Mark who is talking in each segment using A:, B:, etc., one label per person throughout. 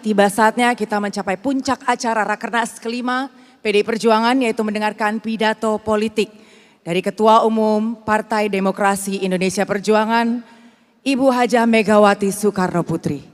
A: tiba saatnya kita mencapai puncak acara Rakernas kelima PDI Perjuangan, yaitu mendengarkan pidato politik dari Ketua Umum Partai Demokrasi Indonesia Perjuangan, Ibu Hajah Megawati Soekarno Putri.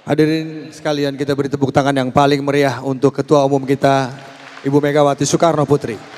B: Hadirin sekalian, kita beri tepuk tangan yang paling meriah untuk Ketua Umum kita, Ibu Megawati Soekarno Putri.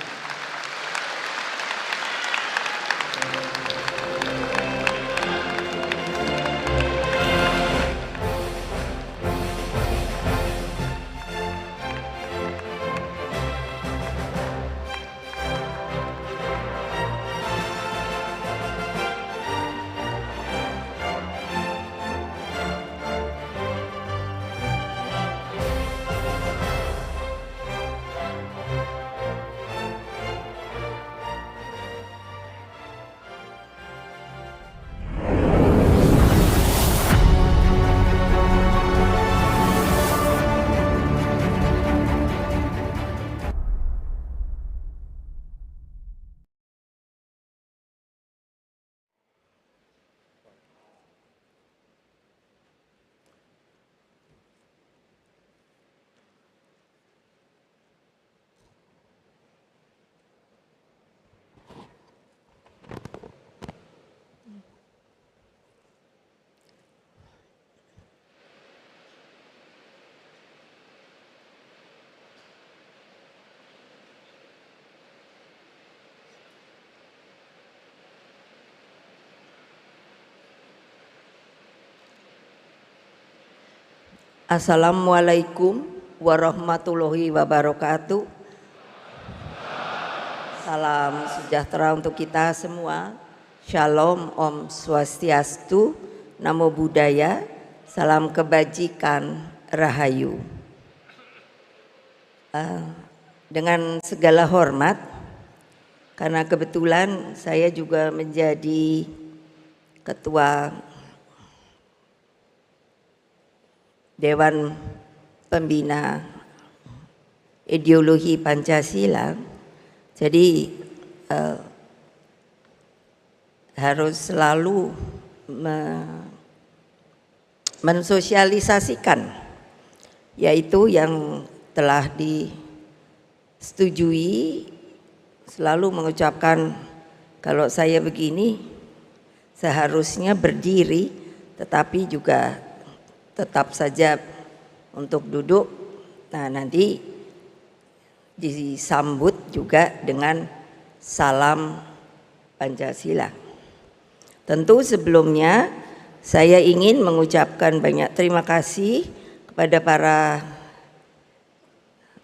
C: Assalamualaikum warahmatullahi wabarakatuh. Salam sejahtera untuk kita semua. Shalom, Om Swastiastu, Namo Buddhaya, salam kebajikan, Rahayu. Dengan segala hormat, karena kebetulan saya juga menjadi Ketua Dewan Pembina Ideologi Pancasila, jadi harus selalu mensosialisasikan, yaitu yang telah disetujui, selalu mengucapkan kalau saya begini seharusnya berdiri, tetapi juga tetap saja untuk duduk. Nah, nanti disambut juga dengan salam Pancasila. Tentu sebelumnya saya ingin mengucapkan banyak terima kasih kepada para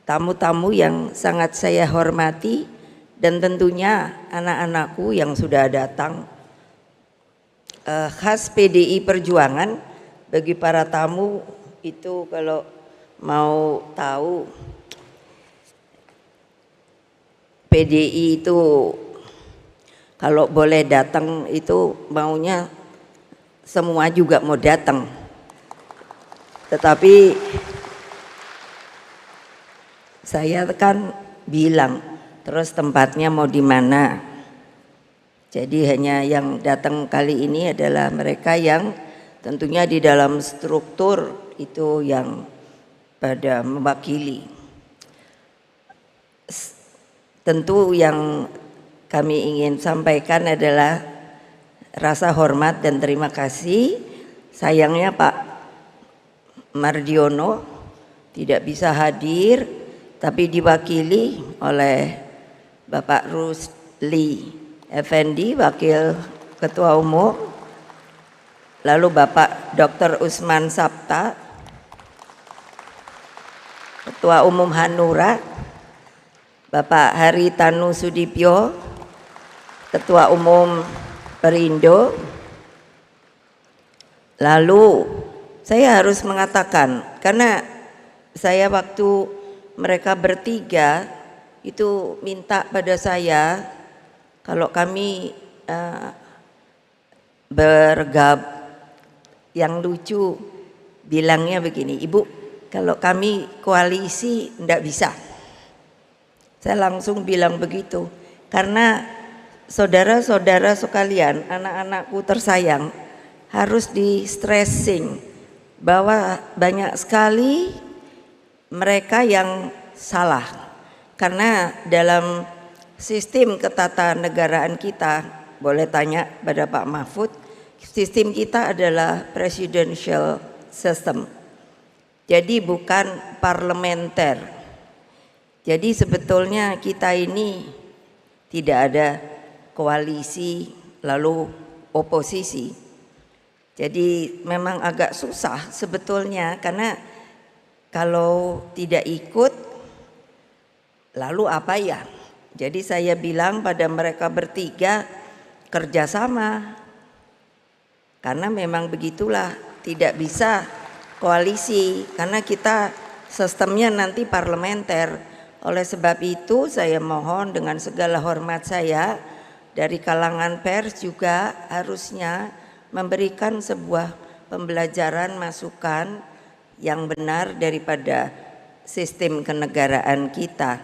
C: tamu-tamu yang sangat saya hormati, dan tentunya anak-anakku yang sudah datang. Khas PDI Perjuangan, bagi para tamu itu kalau mau tahu, PDI itu kalau boleh datang itu maunya semua juga mau datang, tetapi saya kan bilang terus tempatnya mau di mana. Jadi hanya yang datang kali ini adalah mereka yang tentunya di dalam struktur itu yang pada mewakili. Tentu yang kami ingin sampaikan adalah rasa hormat dan terima kasih. Sayangnya Pak Mardiono tidak bisa hadir, tapi diwakili oleh Bapak Rusli Effendi, Wakil Ketua Umum, lalu Bapak Dr. Usman Sabta, Ketua Umum Hanura, Bapak Haritanu Sudipyo, Ketua Umum Perindo, Lalu saya harus mengatakan, karena saya waktu mereka bertiga itu minta pada saya, kalau kami yang lucu bilangnya begini, Ibu, kalau kami koalisi enggak bisa. Saya langsung bilang begitu, karena saudara-saudara sekalian, anak-anakku tersayang, harus di stressing bahwa banyak sekali mereka yang salah, karena dalam sistem ketatanegaraan kita, boleh tanya pada Pak Mahfud, sistem kita adalah presidential system, jadi bukan parlementer. Jadi sebetulnya kita ini tidak ada koalisi lalu oposisi. Jadi memang agak susah sebetulnya, karena kalau tidak ikut lalu apa ya? Jadi saya bilang pada mereka bertiga, kerjasama, karena memang begitulah, tidak bisa koalisi karena kita sistemnya nanti parlementer. Oleh sebab itu saya mohon dengan segala hormat saya, dari kalangan pers juga harusnya memberikan sebuah pembelajaran masukan yang benar daripada sistem kenegaraan kita.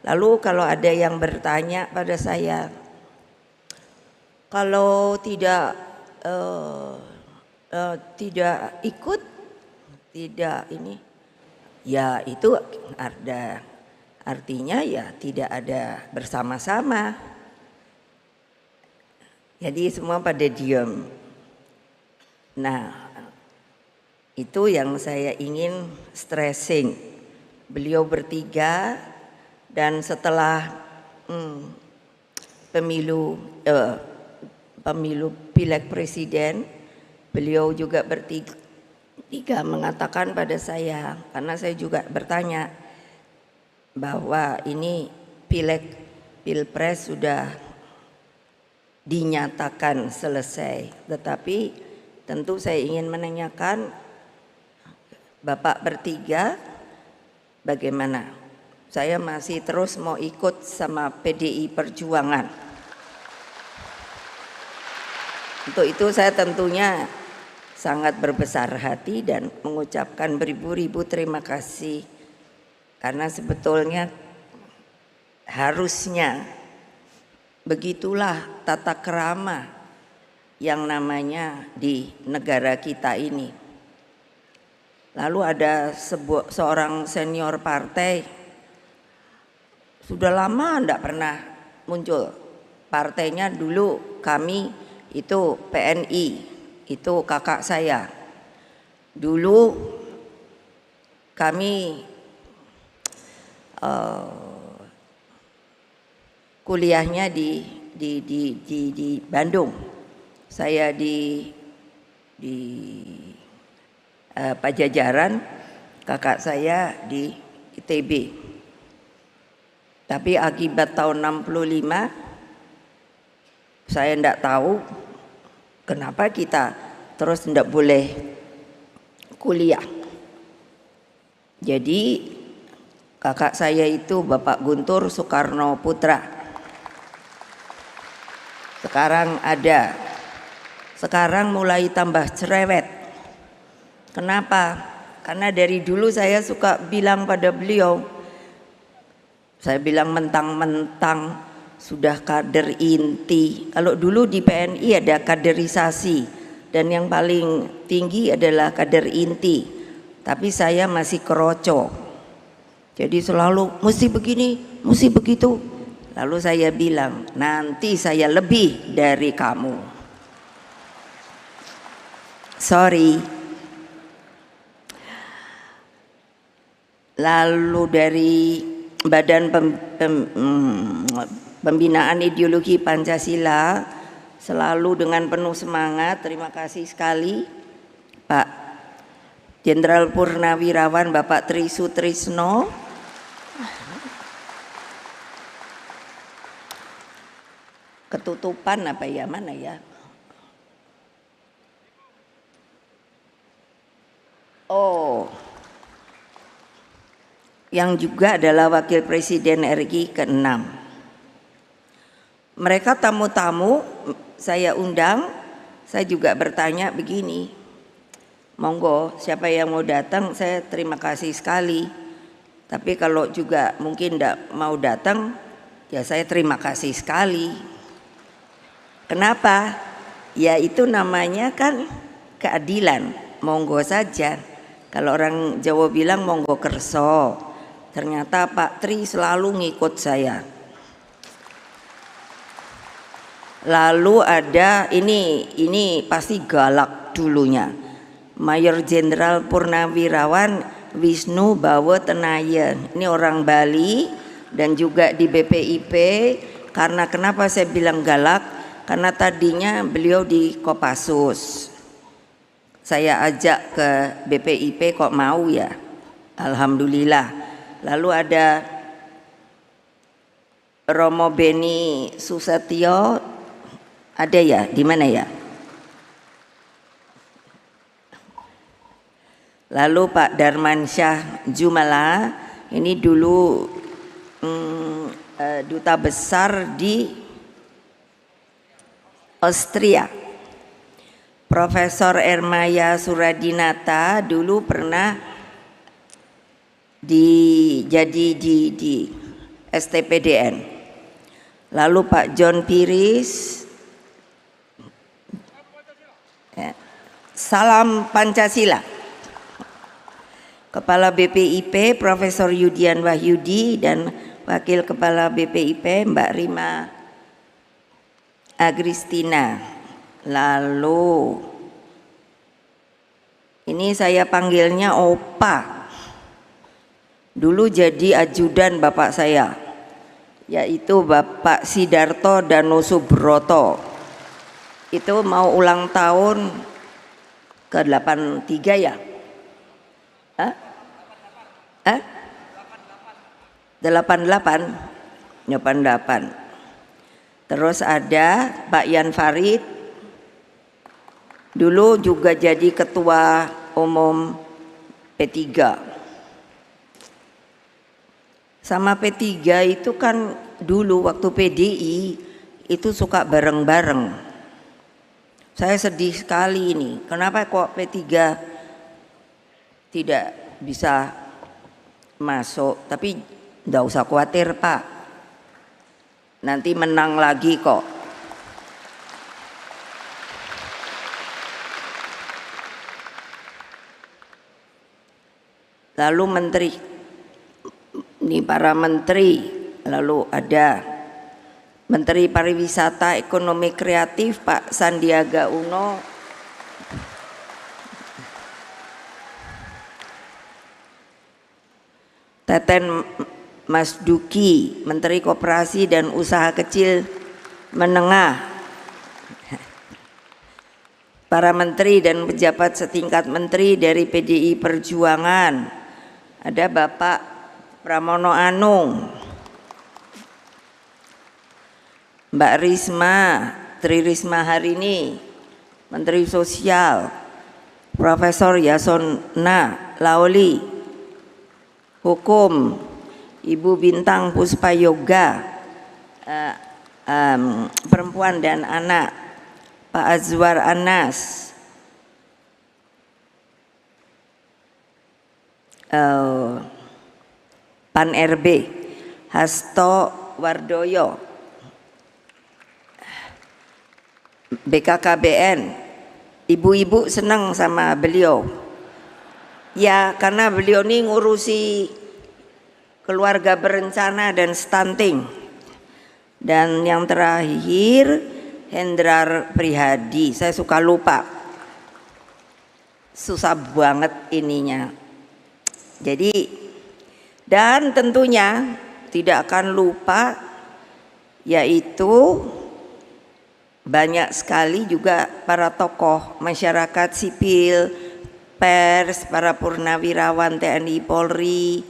C: Lalu kalau ada yang bertanya pada saya, kalau tidak ikut, tidak ini, ya itu artinya ya tidak ada bersama-sama. Jadi semua pada diam. Nah, itu yang saya ingin stressing. Beliau bertiga, dan setelah pemilu pileg presiden, beliau juga bertiga mengatakan pada saya, karena saya juga bertanya bahwa ini pilpres sudah dinyatakan selesai, tetapi tentu saya ingin menanyakan Bapak bertiga bagaimana? Saya masih terus mau ikut sama PDI Perjuangan. Untuk itu saya tentunya sangat berbesar hati dan mengucapkan beribu-ribu terima kasih, karena sebetulnya harusnya begitulah tata krama yang namanya di negara kita ini. Lalu ada seorang senior partai, sudah lama enggak pernah muncul. Partainya dulu kami itu PNI, itu kakak saya. Dulu kami kuliahnya di Bandung. Saya di Pajajaran, kakak saya di ITB. Tapi akibat tahun 65, saya enggak tahu kenapa kita terus enggak boleh kuliah. Jadi kakak saya itu Bapak Guntur Soekarno Putra. Sekarang mulai tambah cerewet. Kenapa? Karena dari dulu saya suka bilang pada beliau, saya bilang mentang-mentang sudah kader inti. Kalau dulu di PNI ada kaderisasi, dan yang paling tinggi adalah kader inti. Tapi saya masih keroco. Jadi selalu mesti begini, mesti begitu. Lalu saya bilang, nanti saya lebih dari kamu. Sorry. Lalu dari Badan Pembinaan Ideologi Pancasila, selalu dengan penuh semangat, terima kasih sekali Pak Jenderal Purnawirawan Bapak Tri Sutrisno. Ketutupan apa ya, mana ya? Oh, yang juga adalah Wakil Presiden RI ke-6. Mereka tamu-tamu saya undang, saya juga bertanya begini, monggo siapa yang mau datang, saya terima kasih sekali. Tapi kalau juga mungkin tidak mau datang, ya saya terima kasih sekali. Kenapa? Ya itu namanya kan keadilan, monggo saja. Kalau orang Jawa bilang monggo kerso, ternyata Pak Tri selalu ngikut saya. Lalu ada ini pasti galak dulunya, Mayor Jenderal Purnawirawan Wisnu Bawo Tenayan. Ini orang Bali dan juga di BPIP. Karena kenapa saya bilang galak? Karena tadinya beliau di Kopassus. Saya ajak ke BPIP kok mau ya. Alhamdulillah. Lalu ada Romo Beni Susetio, ada ya? Di mana ya? Lalu Pak Darmansyah Jumala, ini dulu duta besar di Austria. Profesor Ermaya Suradinata dulu pernah jadi di STPDN. Lalu Pak John Piris, salam Pancasila. Kepala BPIP Profesor Yudian Wahyudi dan Wakil Kepala BPIP Mbak Rima Agristina. Lalu ini saya panggilnya Opa. Dulu jadi ajudan bapak saya, yaitu Bapak Sidarto Danusubroto. Itu mau ulang tahun ke-83 ya? 88. Terus ada Pak Yan Farid, dulu juga jadi ketua umum P3. Sama P3 itu kan dulu waktu PDI itu suka bareng-bareng. Saya sedih sekali ini, kenapa kok P3 tidak bisa masuk? Tapi enggak usah khawatir Pak, nanti menang lagi kok. Lalu menteri, ini para menteri, lalu ada Menteri Pariwisata Ekonomi Kreatif Pak Sandiaga Uno, Teten Mas Duki, Menteri Koperasi dan Usaha Kecil Menengah, para menteri dan pejabat setingkat menteri dari PDI Perjuangan, ada Bapak Pramono Anung, Mbak Risma, Tri Risma Harini, Menteri Sosial, Profesor Yasona Laoli, Hukum, Ibu Bintang Puspayoga, Perempuan dan Anak, Pak Azwar Anas, Pan RB, Hasto Wardoyo, BKKBN. Ibu-ibu senang sama beliau. Ya karena beliau ini ngurusi keluarga berencana dan stunting. Dan yang terakhir Hendrar Prihadi, saya suka lupa, susah banget ininya. Jadi dan tentunya tidak akan lupa, yaitu banyak sekali juga para tokoh masyarakat sipil, pers, para purnawirawan TNI Polri.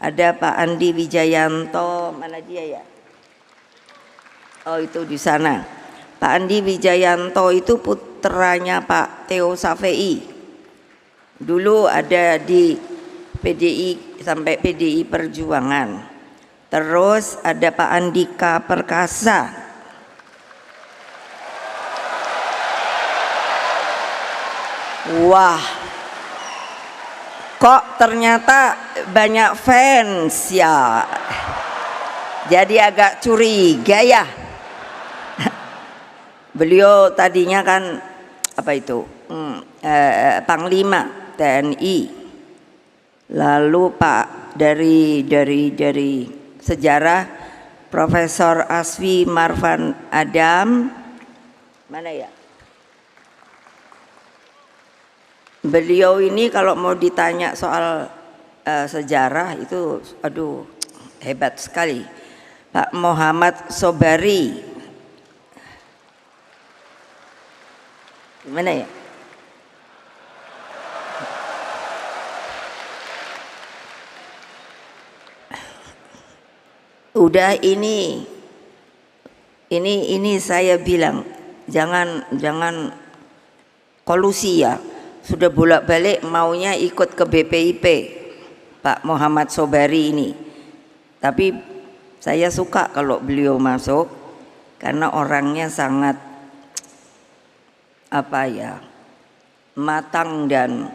C: Ada Pak Andi Wijayanto, mana dia ya? Oh itu di sana. Pak Andi Wijayanto itu putranya Pak Theo Safei Dulu ada di PDI sampai PDI Perjuangan. Terus ada Pak Andika Perkasa. Wah, kok ternyata banyak fans ya. Jadi agak curiga ya. Beliau tadinya kan apa itu? Panglima TNI. Lalu Pak dari sejarah Profesor Asfi Marvan Adam, mana ya? Beliau ini kalau mau ditanya soal sejarah itu aduh hebat sekali. Pak Muhammad Sobari, mana ya? Udah ini saya bilang jangan kolusi ya. Sudah bolak-balik maunya ikut ke BPIP Pak Muhammad Sobari ini. Tapi saya suka kalau beliau masuk karena orangnya sangat apa ya, matang dan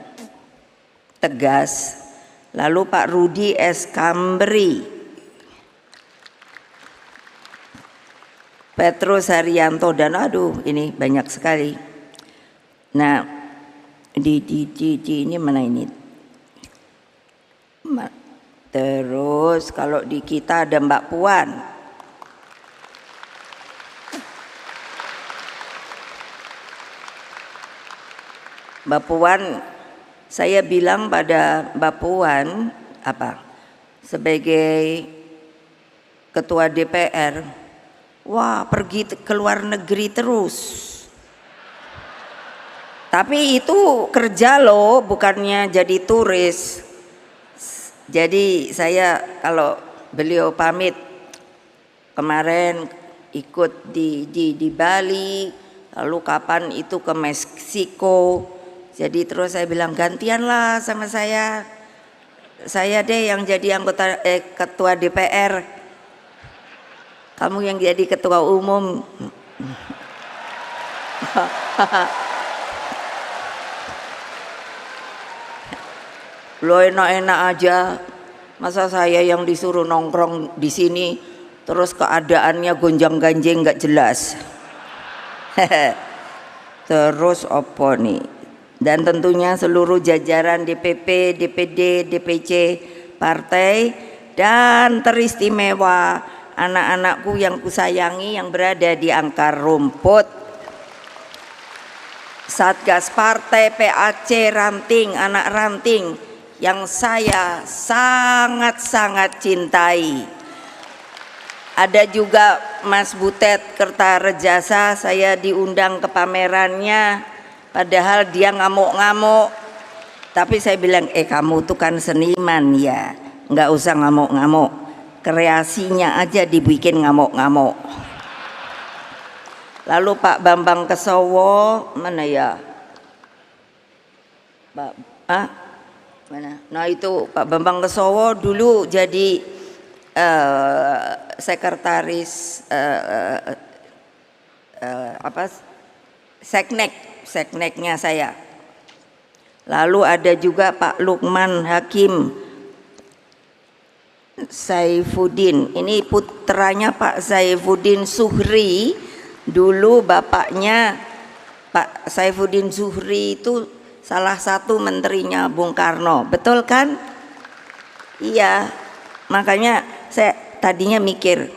C: tegas. Lalu Pak Rudi S. Kamberi, Petrus Haryanto, dan aduh ini banyak sekali. Nah, di ini mana ini? Terus kalau di kita ada Mbak Puan. Mbak Puan, saya bilang pada Mbak Puan apa? Sebagai ketua DPR, wah pergi ke luar negeri terus. Tapi itu kerja loh, bukannya jadi turis. Jadi saya kalau beliau pamit kemarin ikut di Bali, lalu kapan itu ke Meksiko. Jadi terus saya bilang gantianlah sama saya deh yang jadi anggota ketua DPR. Kamu yang jadi ketua umum. Lo enak-enak aja, masa saya yang disuruh nongkrong di sini terus keadaannya gonjang-ganjing nggak jelas. Terus opo nih? Dan tentunya seluruh jajaran DPP, DPD, DPC partai dan teristimewa anak-anakku yang kusayangi yang berada di akar rumput, Satgas Partai, PAC, ranting, anak ranting yang saya sangat-sangat cintai. Ada juga Mas Butet Kertarejasa, saya diundang ke pamerannya padahal dia ngamuk-ngamuk. Tapi saya bilang, kamu tuh kan seniman ya, nggak usah ngamuk-ngamuk, kreasinya aja dibikin ngamuk-ngamuk. Lalu Pak Bambang Kesowo, mana ya? Mana? Nah itu Pak Bambang Kesowo dulu jadi sekretaris sekneknya saya. Lalu ada juga Pak Lukman Hakim Saifuddin, ini putranya Pak Saifuddin Zuhri. Dulu bapaknya Pak Saifuddin Zuhri itu salah satu menterinya Bung Karno, betul kan? Iya, makanya saya tadinya mikir,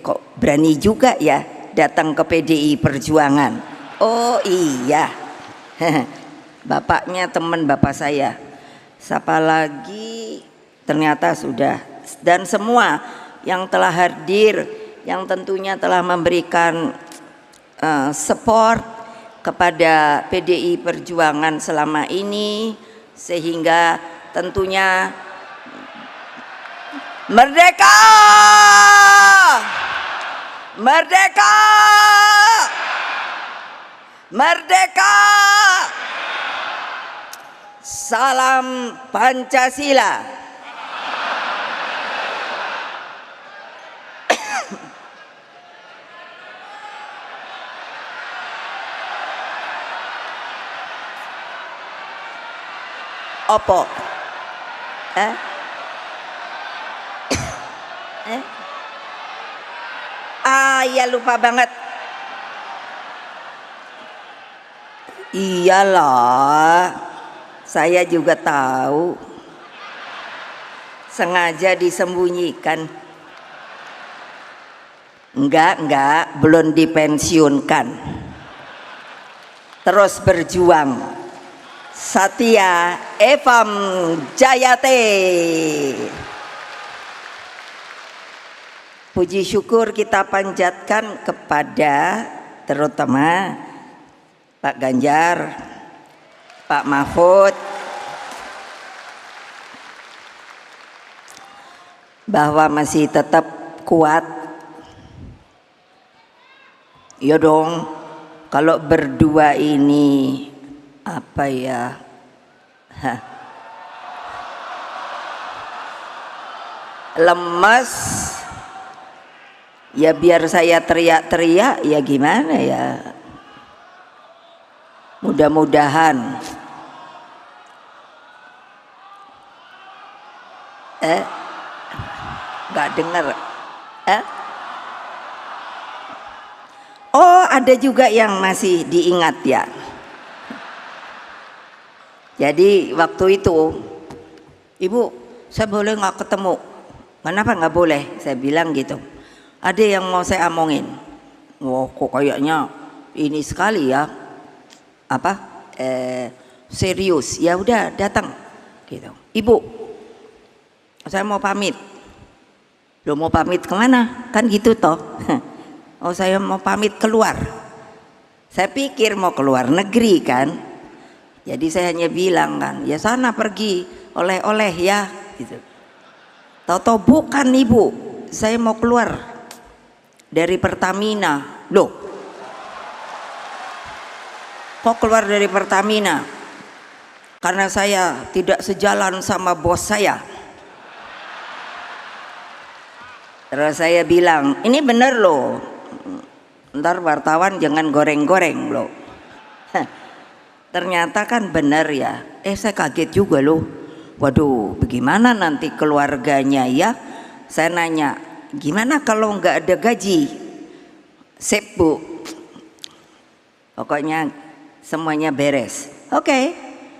C: kok berani juga ya datang ke PDI Perjuangan. Oh iya, bapaknya teman bapak saya. Siapa lagi? Ternyata sudah. Dan semua yang telah hadir, yang tentunya telah memberikan support kepada PDI Perjuangan selama ini, sehingga tentunya merdeka, merdeka, merdeka. Salam Pancasila. Opo? Ya lupa banget. Iyalah, saya juga tahu. Sengaja disembunyikan. Enggak, belum dipensiunkan. Terus berjuang. Satya Evam Jayate. Puji syukur kita panjatkan kepada terutama Pak Ganjar, Pak Mahfud, bahwa masih tetap kuat. Ya dong, kalau berdua ini apa ya? Lemes. Ya biar saya teriak-teriak ya gimana ya. Mudah-mudahan nggak dengar. Oh, ada juga yang masih diingat ya. Jadi waktu itu, Ibu, saya boleh nggak ketemu? Kenapa nggak boleh? Saya bilang gitu. Ada yang mau saya omongin. Wah, kok kayaknya ini sekali ya. Serius. Ya udah datang. Gitu. Ibu, saya mau pamit. Lo mau pamit kemana? Kan gitu toh. Oh, saya mau pamit keluar. Saya pikir mau keluar negeri kan. Jadi saya hanya bilang kan, ya sana pergi oleh-oleh ya. Gitu. Tahu-tahu bukan Ibu, saya mau keluar dari Pertamina. Loh, kok keluar dari Pertamina? Karena saya tidak sejalan sama bos saya. Terus saya bilang, ini bener loh, ntar wartawan jangan goreng-goreng loh. Ternyata kan bener ya. Saya kaget juga loh. Waduh, bagaimana nanti keluarganya ya? Saya nanya, gimana kalau nggak ada gaji? Sip Bu, pokoknya semuanya beres. Oke,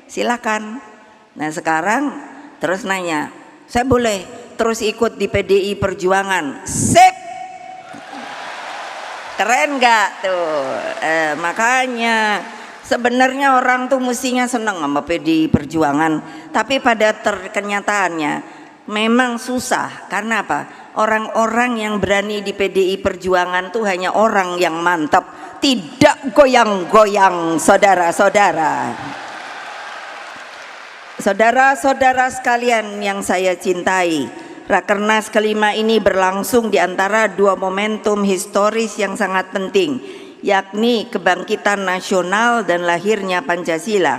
C: silakan. Nah sekarang terus nanya, saya boleh terus ikut di PDI Perjuangan? Sip. Keren nggak tuh? Makanya sebenarnya orang tuh mestinya senang sama PDI Perjuangan, tapi pada kenyataannya memang susah. Karena apa? Orang-orang yang berani di PDI Perjuangan tuh hanya orang yang mantap, tidak goyang-goyang, saudara-saudara. Saudara-saudara sekalian yang saya cintai, Rakernas kelima ini berlangsung di antara dua momentum historis yang sangat penting, yakni kebangkitan nasional dan lahirnya Pancasila.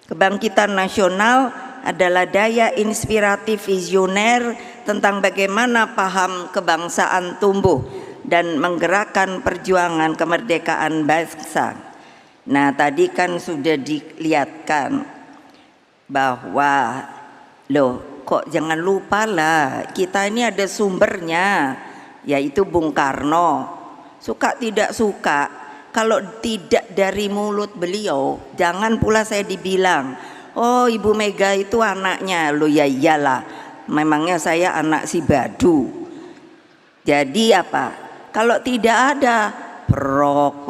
C: Kebangkitan nasional adalah daya inspiratif visioner tentang bagaimana paham kebangsaan tumbuh dan menggerakkan perjuangan kemerdekaan bangsa. Nah, tadi kan sudah dilihatkan bahwa loh, kok jangan lupa lah, kita ini ada sumbernya, yaitu Bung Karno. Suka tidak suka, kalau tidak dari mulut beliau, jangan pula saya dibilang, oh Ibu Mega itu anaknya. Lo ya iyalah, memangnya saya anak si Badu. Jadi apa? Kalau tidak ada proklamasi,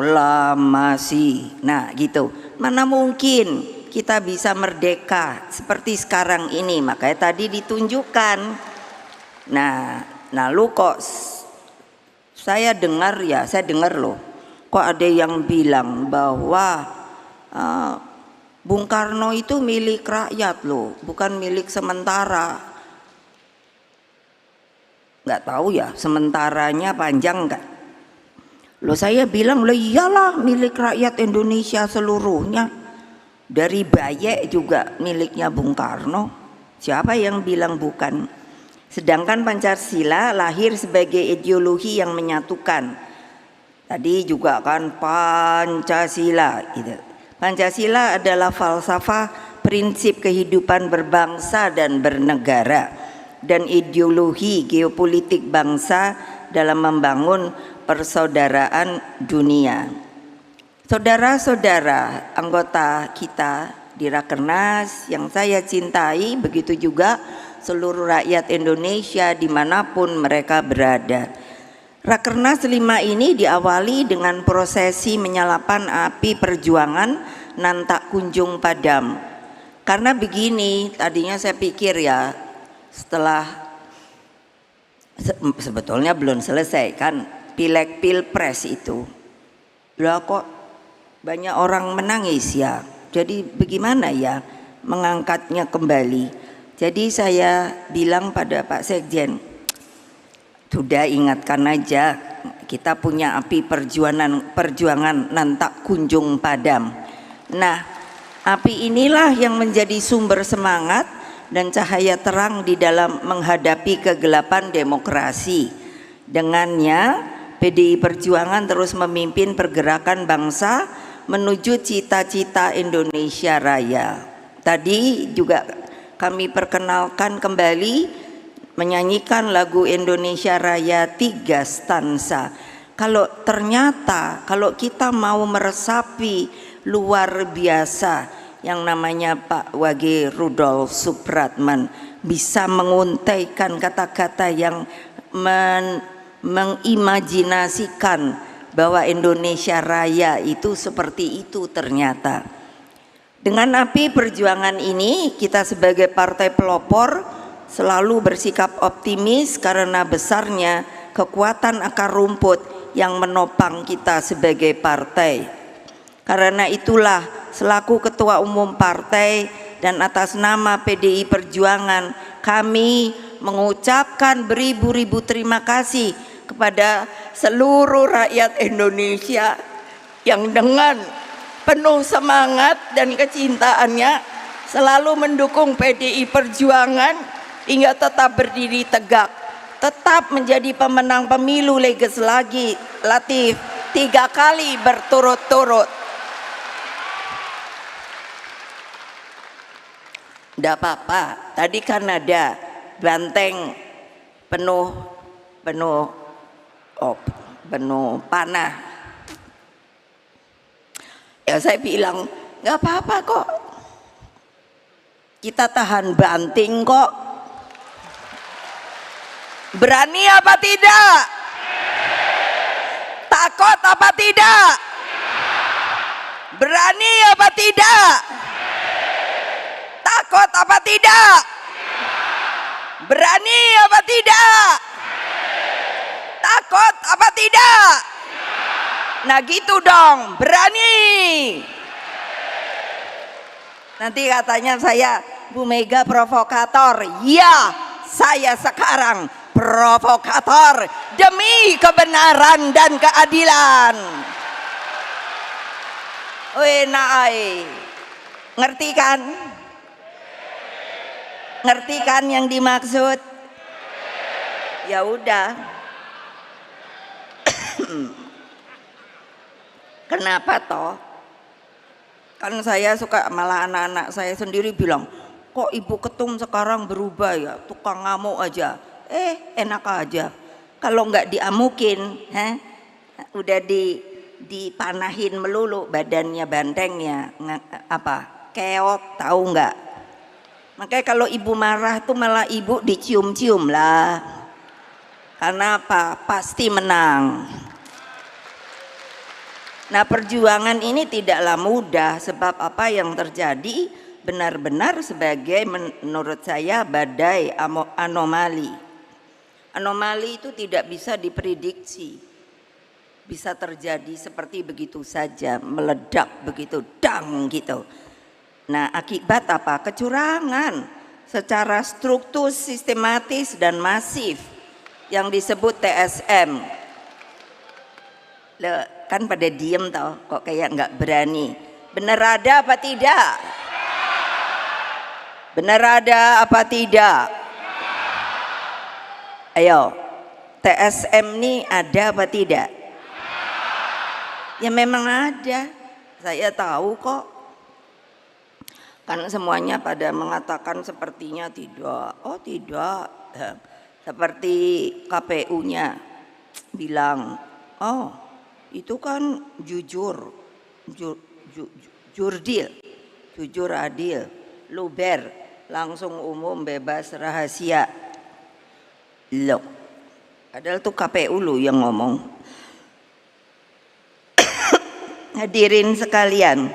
C: nah gitu, mana mungkin kita bisa merdeka seperti sekarang ini. Makanya tadi ditunjukkan. Nah lu kok saya dengar loh, kok ada yang bilang bahwa Bung Karno itu milik rakyat loh, bukan milik sementara. Nggak tahu ya sementaranya panjang nggak? Loh saya bilang, loh iyalah milik rakyat Indonesia seluruhnya. Dari Bayek juga miliknya Bung Karno. Siapa yang bilang bukan? Sedangkan Pancasila lahir sebagai ideologi yang menyatukan. Tadi juga kan Pancasila gitu. Pancasila adalah falsafah prinsip kehidupan berbangsa dan bernegara dan ideologi geopolitik bangsa dalam membangun persaudaraan dunia. Saudara-saudara anggota kita di Rakernas yang saya cintai, begitu juga seluruh rakyat Indonesia dimanapun mereka berada. Rakernas 5 ini diawali dengan prosesi menyalakan api perjuangan nan tak kunjung padam. Karena begini, tadinya saya pikir ya, setelah sebetulnya belum selesai kan pileg pilpres itu, lah kok banyak orang menangis ya. Jadi bagaimana ya mengangkatnya kembali? Jadi saya bilang pada Pak Sekjen, sudah ingatkan aja, kita punya api perjuangan nan tak kunjung padam. Nah, api inilah yang menjadi sumber semangat dan cahaya terang di dalam menghadapi kegelapan demokrasi. Dengannya PDI Perjuangan terus memimpin pergerakan bangsa menuju cita-cita Indonesia Raya. Tadi juga kami perkenalkan kembali menyanyikan lagu Indonesia Raya 3 stansa. Kalau ternyata kalau kita mau meresapi luar biasa yang namanya Pak Wage Rudolf Supratman bisa menguntaikan kata-kata yang mengimajinasikan bahwa Indonesia Raya itu seperti itu ternyata. Dengan api perjuangan ini kita sebagai partai pelopor selalu bersikap optimis karena besarnya kekuatan akar rumput yang menopang kita sebagai partai. Karena itulah selaku ketua umum partai dan atas nama PDI Perjuangan kami mengucapkan beribu-ribu terima kasih kepada seluruh rakyat Indonesia yang dengan penuh semangat dan kecintaannya selalu mendukung PDI Perjuangan hingga tetap berdiri tegak, tetap menjadi pemenang pemilu legislatif 3 kali berturut-turut. Tidak apa-apa, tadi kan ada banteng penuh panah. Ya saya bilang nggak apa-apa kok, kita tahan banting kok. Berani apa tidak? Takut apa tidak? Berani apa tidak? Takut apa tidak? Berani apa tidak? Takut apa tidak? Nah gitu dong, berani. Nanti katanya saya Bu Mega provokator. Ya, saya sekarang provokator demi kebenaran dan keadilan. Weh naai, ngerti kan? Ngerti kan yang dimaksud? Ya udah. Kenapa toh? Kan saya suka, malah anak-anak saya sendiri bilang, kok Ibu Ketum sekarang berubah ya, tukang ngamuk aja. Enak aja. Kalau nggak diamukin, udah dipanahin melulu badannya, bantengnya, keok, tahu nggak? Makanya kalau Ibu marah tuh malah Ibu dicium-cium lah. Karena apa? Pasti menang. Nah perjuangan ini tidaklah mudah, sebab apa yang terjadi benar-benar sebagai menurut saya badai anomali. Anomali itu tidak bisa diprediksi, bisa terjadi seperti begitu saja, meledak begitu, dang gitu. Nah akibat apa? Kecurangan secara struktur, sistematis dan masif yang disebut TSM. Kan pada diem tau, kok kayak nggak berani. Benar ada apa tidak? Benar ada apa tidak? Ayo, TSM ini ada apa tidak? Ya memang ada, saya tahu kok. Kan semuanya pada mengatakan sepertinya tidak. Oh tidak, seperti KPU-nya bilang, oh itu kan jujur, jurdil, jujur adil, luber, langsung umum bebas rahasia. Loh, padahal tuh KPU lu yang ngomong. Hadirin sekalian,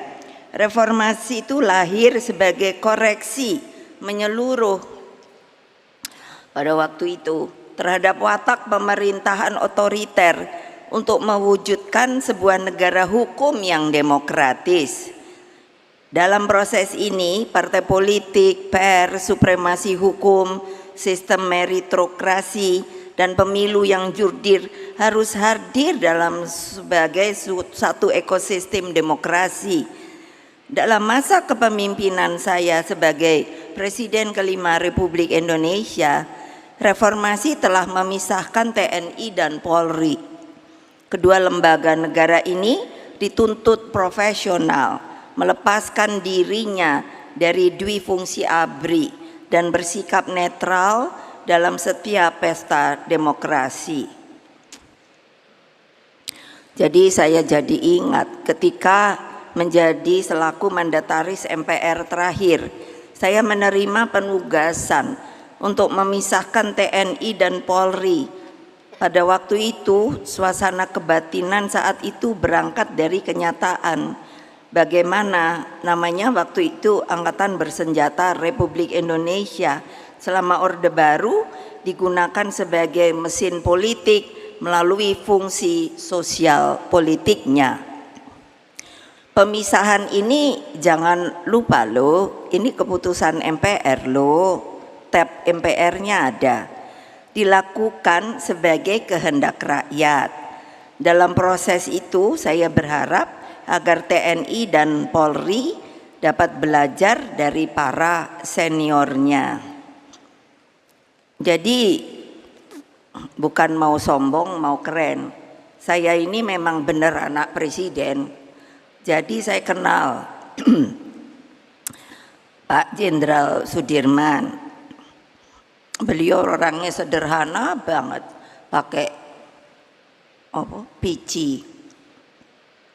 C: reformasi itu lahir sebagai koreksi menyeluruh pada waktu itu terhadap watak pemerintahan otoriter untuk mewujudkan sebuah negara hukum yang demokratis. Dalam proses ini, partai politik, pers, supremasi hukum, sistem meritokrasi, dan pemilu yang jurdil harus hadir dalam sebagai satu ekosistem demokrasi. Dalam masa kepemimpinan saya sebagai Presiden kelima Republik Indonesia, reformasi telah memisahkan TNI dan Polri. Kedua lembaga negara ini dituntut profesional, melepaskan dirinya dari dwi fungsi ABRI dan bersikap netral dalam setiap pesta demokrasi. Jadi saya jadi ingat ketika menjadi selaku mandataris MPR terakhir, saya menerima penugasan untuk memisahkan TNI dan Polri. Pada waktu itu suasana kebatinan saat itu berangkat dari kenyataan bagaimana namanya waktu itu Angkatan Bersenjata Republik Indonesia selama Orde Baru digunakan sebagai mesin politik melalui fungsi sosial politiknya. Pemisahan ini jangan lupa loh, ini keputusan MPR loh, tab MPR-nya ada, dilakukan sebagai kehendak rakyat. Dalam proses itu saya berharap agar TNI dan Polri dapat belajar dari para seniornya. Jadi bukan mau sombong, mau keren. Saya ini memang benar anak presiden. Jadi saya kenal Pak Jenderal Sudirman. Beliau orangnya sederhana banget, pakai pici.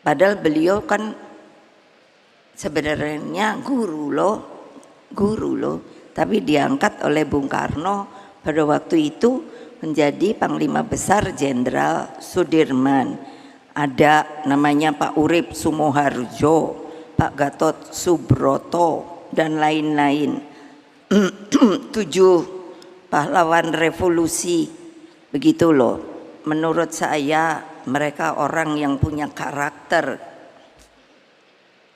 C: Padahal beliau kan sebenarnya guru loh, tapi diangkat oleh Bung Karno pada waktu itu menjadi Panglima Besar Jenderal Sudirman. Ada namanya Pak Urip Sumoharjo, Pak Gatot Subroto, dan lain-lain. 7 pahlawan revolusi, begitu loh. Menurut saya mereka orang yang punya karakter.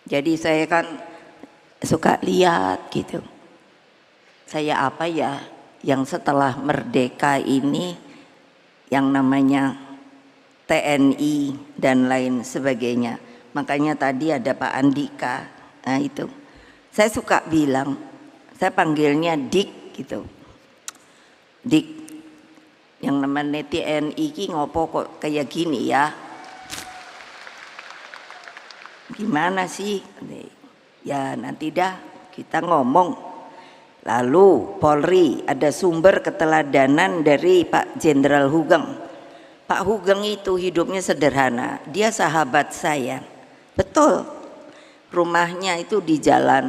C: Jadi saya kan suka lihat gitu. Saya apa ya yang setelah merdeka ini yang namanya TNI dan lain sebagainya. Makanya tadi ada Pak Andika. Nah itu. Saya suka bilang, saya panggilnya Dik gitu. Dik, yang namanya TNI ki ngopo kok kayak gini ya? Gimana sih? Ya nanti dah kita ngomong. Lalu Polri ada sumber keteladanan dari Pak Jenderal Hugeng. Pak Hugeng itu hidupnya sederhana, dia sahabat saya. Betul, rumahnya itu di jalan,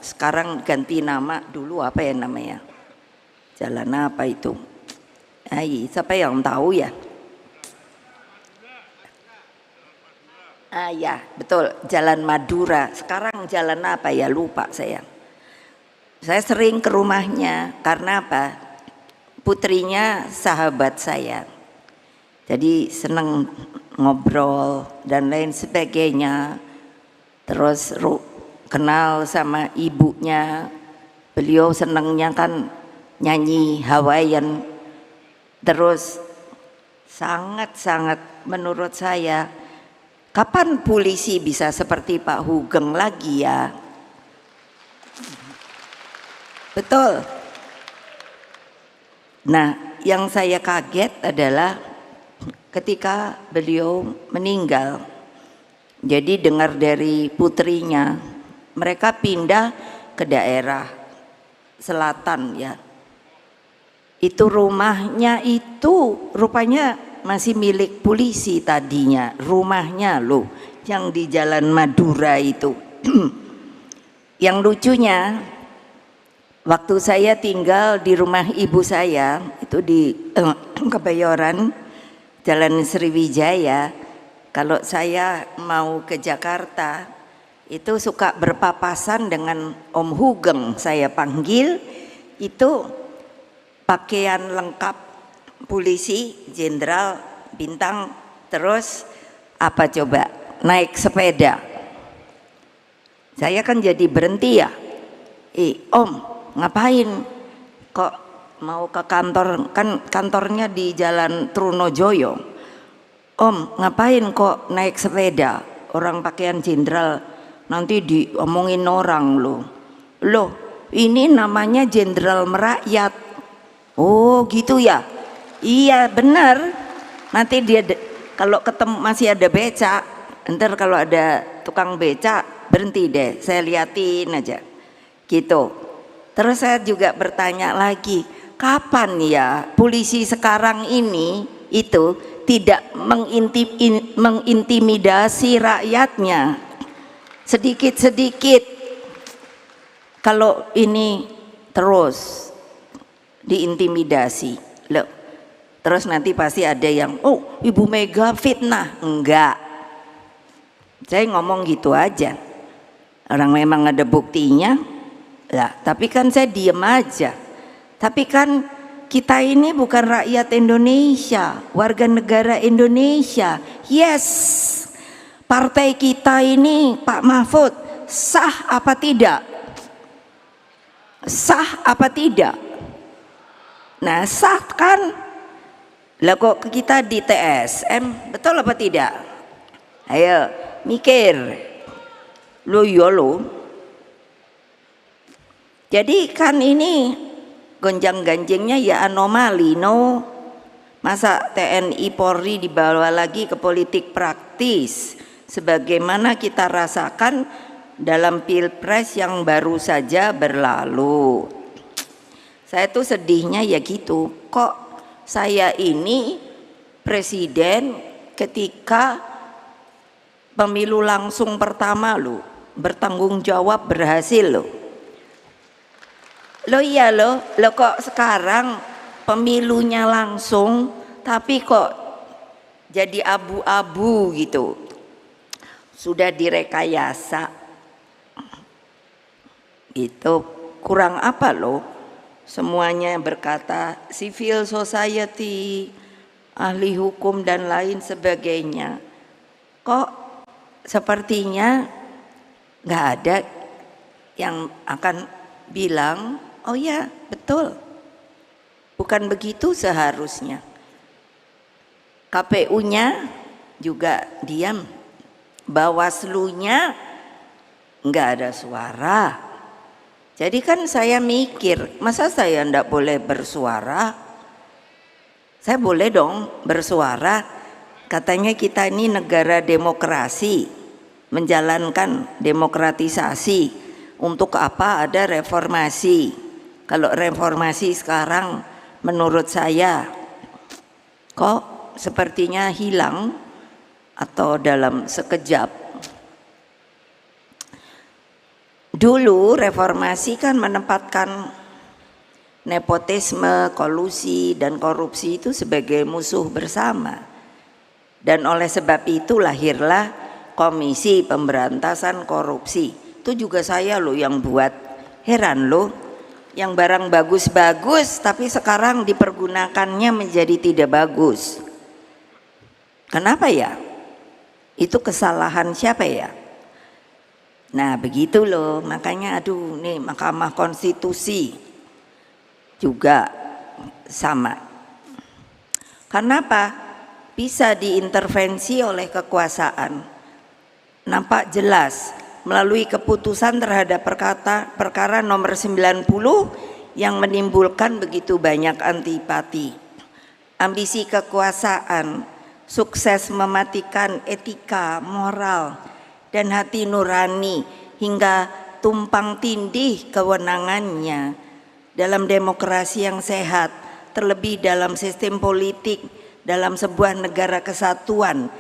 C: sekarang ganti nama, dulu apa ya namanya? Jalan apa itu? Siapa yang tahu ya? Ya betul, Jalan Madura. Sekarang jalan apa ya, lupa saya. Saya sering ke rumahnya, karena apa? Putrinya sahabat saya. Jadi senang ngobrol dan lain sebagainya. Terus kenal sama ibunya. Beliau senangnya kan nyanyi Hawaiian. Terus sangat-sangat menurut saya Kapan polisi bisa seperti Pak Hugeng lagi ya? Betul. Nah, yang saya kaget adalah ketika beliau meninggal. Jadi dengar dari putrinya, mereka pindah ke daerah selatan ya. Itu rumahnya itu rupanya masih milik polisi tadinya, rumahnya loh yang di Jalan Madura itu. Yang lucunya waktu saya tinggal di rumah ibu saya itu di Kebayoran Jalan Sriwijaya, kalau saya mau ke Jakarta itu suka berpapasan dengan Om Hugeng, saya panggil itu pakaian lengkap polisi, jenderal, bintang, terus apa coba? Naik sepeda. Saya kan jadi berhenti ya. Om, ngapain? Kok mau ke kantor? Kan kantornya di Jalan Trunojoyo. Om, ngapain kok naik sepeda? Orang pakaian jenderal nanti diomongin orang loh. Loh, ini namanya jenderal merakyat. Oh, gitu ya. Iya benar, nanti dia kalau ketemu masih ada beca, ntar kalau ada tukang beca berhenti deh, saya liatin aja gitu. Terus saya juga bertanya lagi, kapan ya polisi sekarang ini itu tidak mengintimidasi rakyatnya sedikit-sedikit. Kalau ini terus diintimidasi loh, terus nanti pasti ada yang, oh Ibu Mega fitnah. Enggak, saya ngomong gitu aja, orang memang ada buktinya lah, tapi kan saya diem aja. Tapi kan kita ini bukan rakyat Indonesia, warga negara Indonesia. Yes, partai kita ini Pak Mahfud sah apa tidak? Sah apa tidak? Nah sah kan? Lah kok kita di TSM, betul apa tidak? Ayo mikir. Lo ya lo. Jadi kan ini gonjang-ganjingnya ya anomali no. Masa TNI Polri dibawa lagi ke politik praktis sebagaimana kita rasakan dalam Pilpres yang baru saja berlalu. Saya tuh sedihnya ya gitu, kok saya ini presiden ketika pemilu langsung pertama loh, bertanggung jawab berhasil loh. Loh iya loh kok sekarang pemilunya langsung tapi kok jadi abu-abu gitu. Sudah direkayasa. Itu kurang apa loh? Semuanya berkata civil society, ahli hukum dan lain sebagainya. Kok sepertinya nggak ada yang akan bilang, oh ya betul, bukan begitu seharusnya. KPU-nya juga diam, Bawaslu-nya nggak ada suara. Jadi kan saya mikir, masa saya ndak boleh bersuara? Saya boleh dong bersuara. Katanya kita ini negara demokrasi, menjalankan demokratisasi. Untuk apa ada reformasi? Kalau reformasi sekarang menurut saya kok sepertinya hilang atau dalam sekejap. Dulu reformasi kan menempatkan nepotisme, kolusi dan korupsi itu sebagai musuh bersama. Dan oleh sebab itu lahirlah Komisi Pemberantasan Korupsi. Itu juga saya loh yang buat. Heran loh, yang barang bagus-bagus tapi sekarang dipergunakannya menjadi tidak bagus. Kenapa ya? Itu kesalahan siapa ya? Nah begitu loh, makanya aduh nih Mahkamah Konstitusi juga sama. Kenapa? Bisa diintervensi oleh kekuasaan. nampak jelas melalui keputusan terhadap perkara nomor 90 yang menimbulkan begitu banyak antipati. Ambisi kekuasaan, sukses mematikan etika, moral, dan hati nurani hingga tumpang tindih kewenangannya dalam demokrasi yang sehat, terlebih dalam sistem politik dalam sebuah negara kesatuan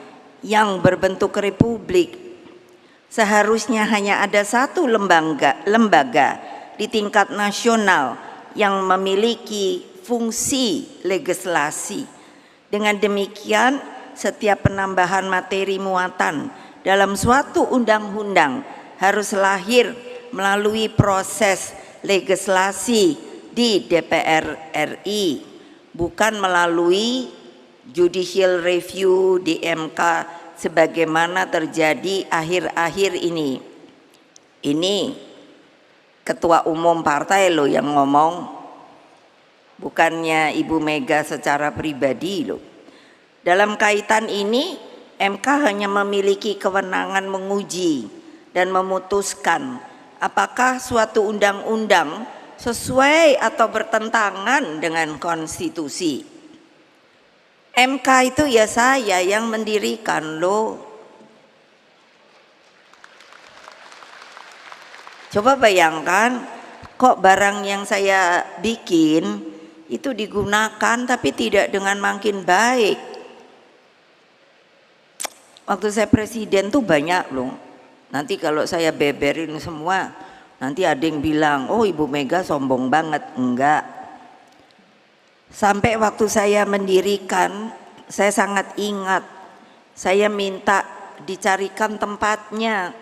C: yang berbentuk republik. Seharusnya hanya ada satu lembaga di tingkat nasional yang memiliki fungsi legislasi. Dengan demikian, setiap penambahan materi muatan dalam suatu undang-undang harus lahir melalui proses legislasi di DPR RI, bukan melalui judicial review di MK sebagaimana terjadi akhir-akhir ini. Ini ketua umum partai loh yang ngomong, bukannya Ibu Mega secara pribadi loh. Dalam kaitan ini, MK hanya memiliki kewenangan menguji dan memutuskan apakah suatu undang-undang sesuai atau bertentangan dengan konstitusi. MK itu ya saya yang mendirikan loh. Coba bayangkan, kok barang yang saya bikin itu digunakan tapi tidak dengan makin baik. Waktu saya presiden tuh banyak loh. Nanti kalau saya beberin semua, nanti ada yang bilang, oh Ibu Mega sombong banget. Enggak. Sampai waktu saya mendirikan, saya sangat ingat, saya minta dicarikan tempatnya.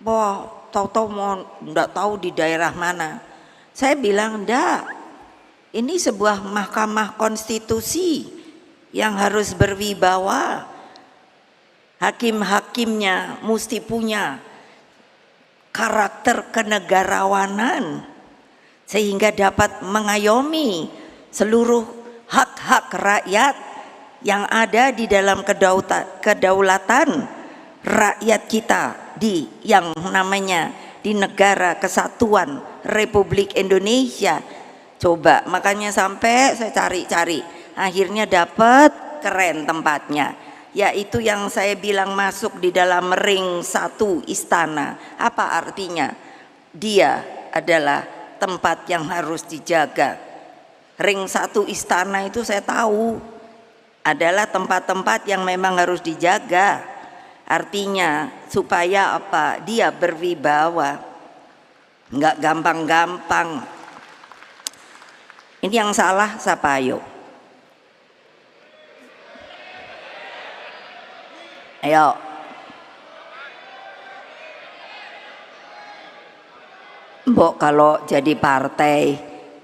C: Wah, tahu-tahu mau enggak tahu di daerah mana. Saya bilang, enggak, ini sebuah mahkamah konstitusi yang harus berwibawa. Hakim-hakimnya mesti punya karakter kenegarawanan sehingga dapat mengayomi seluruh hak-hak rakyat yang ada di dalam kedaulatan rakyat kita di yang namanya di negara kesatuan Republik Indonesia. Coba, makanya sampai saya cari-cari, akhirnya dapat keren tempatnya, yaitu yang saya bilang masuk di dalam ring 1 istana. Apa artinya? Dia adalah tempat yang harus dijaga. Ring 1 istana itu saya tahu adalah tempat-tempat yang memang harus dijaga. Artinya supaya apa? Dia berwibawa, nggak gampang-gampang. Ini yang salah siapa ayo? Ayo. Mbok kalau jadi partai,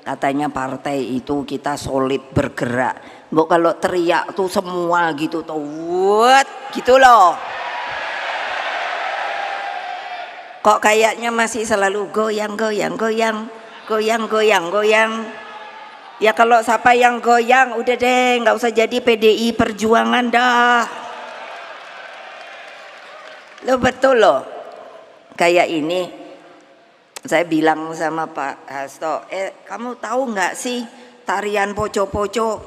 C: katanya partai itu kita solid bergerak. Mbok kalau teriak tuh semua gitu tuh, what gitu loh. Kok kayaknya masih selalu goyang. Ya kalau siapa yang goyang, udah deh nggak usah jadi PDI Perjuangan dah. Lo betul loh, kayak ini saya bilang sama Pak Hasto, kamu tahu nggak sih tarian poco-poco?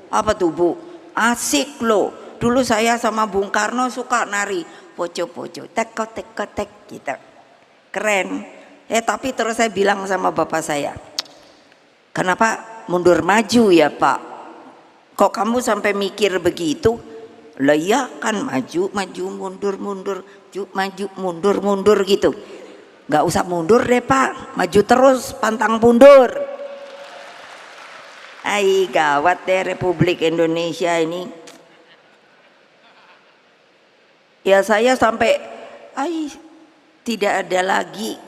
C: Apa tuh Bu? Asik loh. Dulu saya sama Bung Karno suka nari poco-poco, tek gitu. Keren. Tapi terus saya bilang sama bapak saya, kenapa mundur maju ya Pak? Kok kamu sampai mikir begitu? Lah ya kan maju mundur maju mundur gitu. Nggak usah mundur deh Pak, maju terus pantang mundur. Gawat deh Republik Indonesia ini. Ya saya sampai tidak ada lagi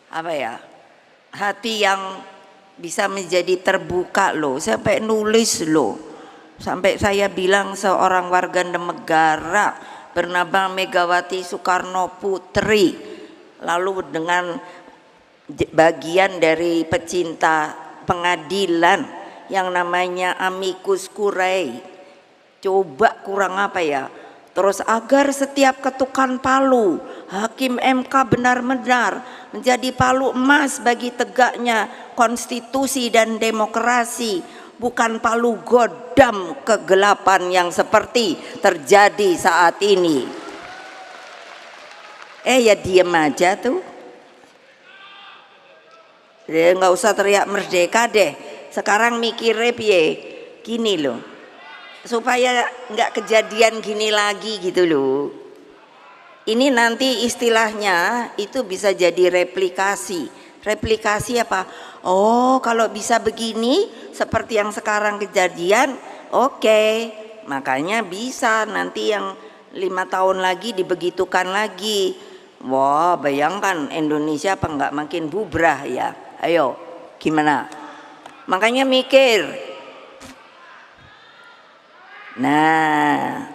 C: apa ya, hati yang bisa menjadi terbuka loh. Sampai nulis loh. Sampai saya bilang seorang warga negara bernama Megawati Soekarno Putri, lalu dengan bagian dari pecinta pengadilan yang namanya amicus curiae, Coba kurang apa ya? Terus agar setiap ketukan palu Hakim MK benar-benar menjadi palu emas bagi tegaknya konstitusi dan demokrasi, bukan palu godam kegelapan yang seperti terjadi saat ini. Ya diem aja tuh. Nggak usah teriak merdeka deh. Sekarang mikirnya piye? Gini loh, supaya nggak kejadian gini lagi gitu loh. Ini nanti istilahnya itu bisa jadi replikasi. Replikasi apa? Oh, kalau bisa begini seperti yang sekarang kejadian, oke. Makanya bisa nanti yang 5 tahun lagi dibegitukan lagi. Wah, bayangkan Indonesia apa nggak makin bubrah ya? Ayo, gimana? Makanya mikir. Nah,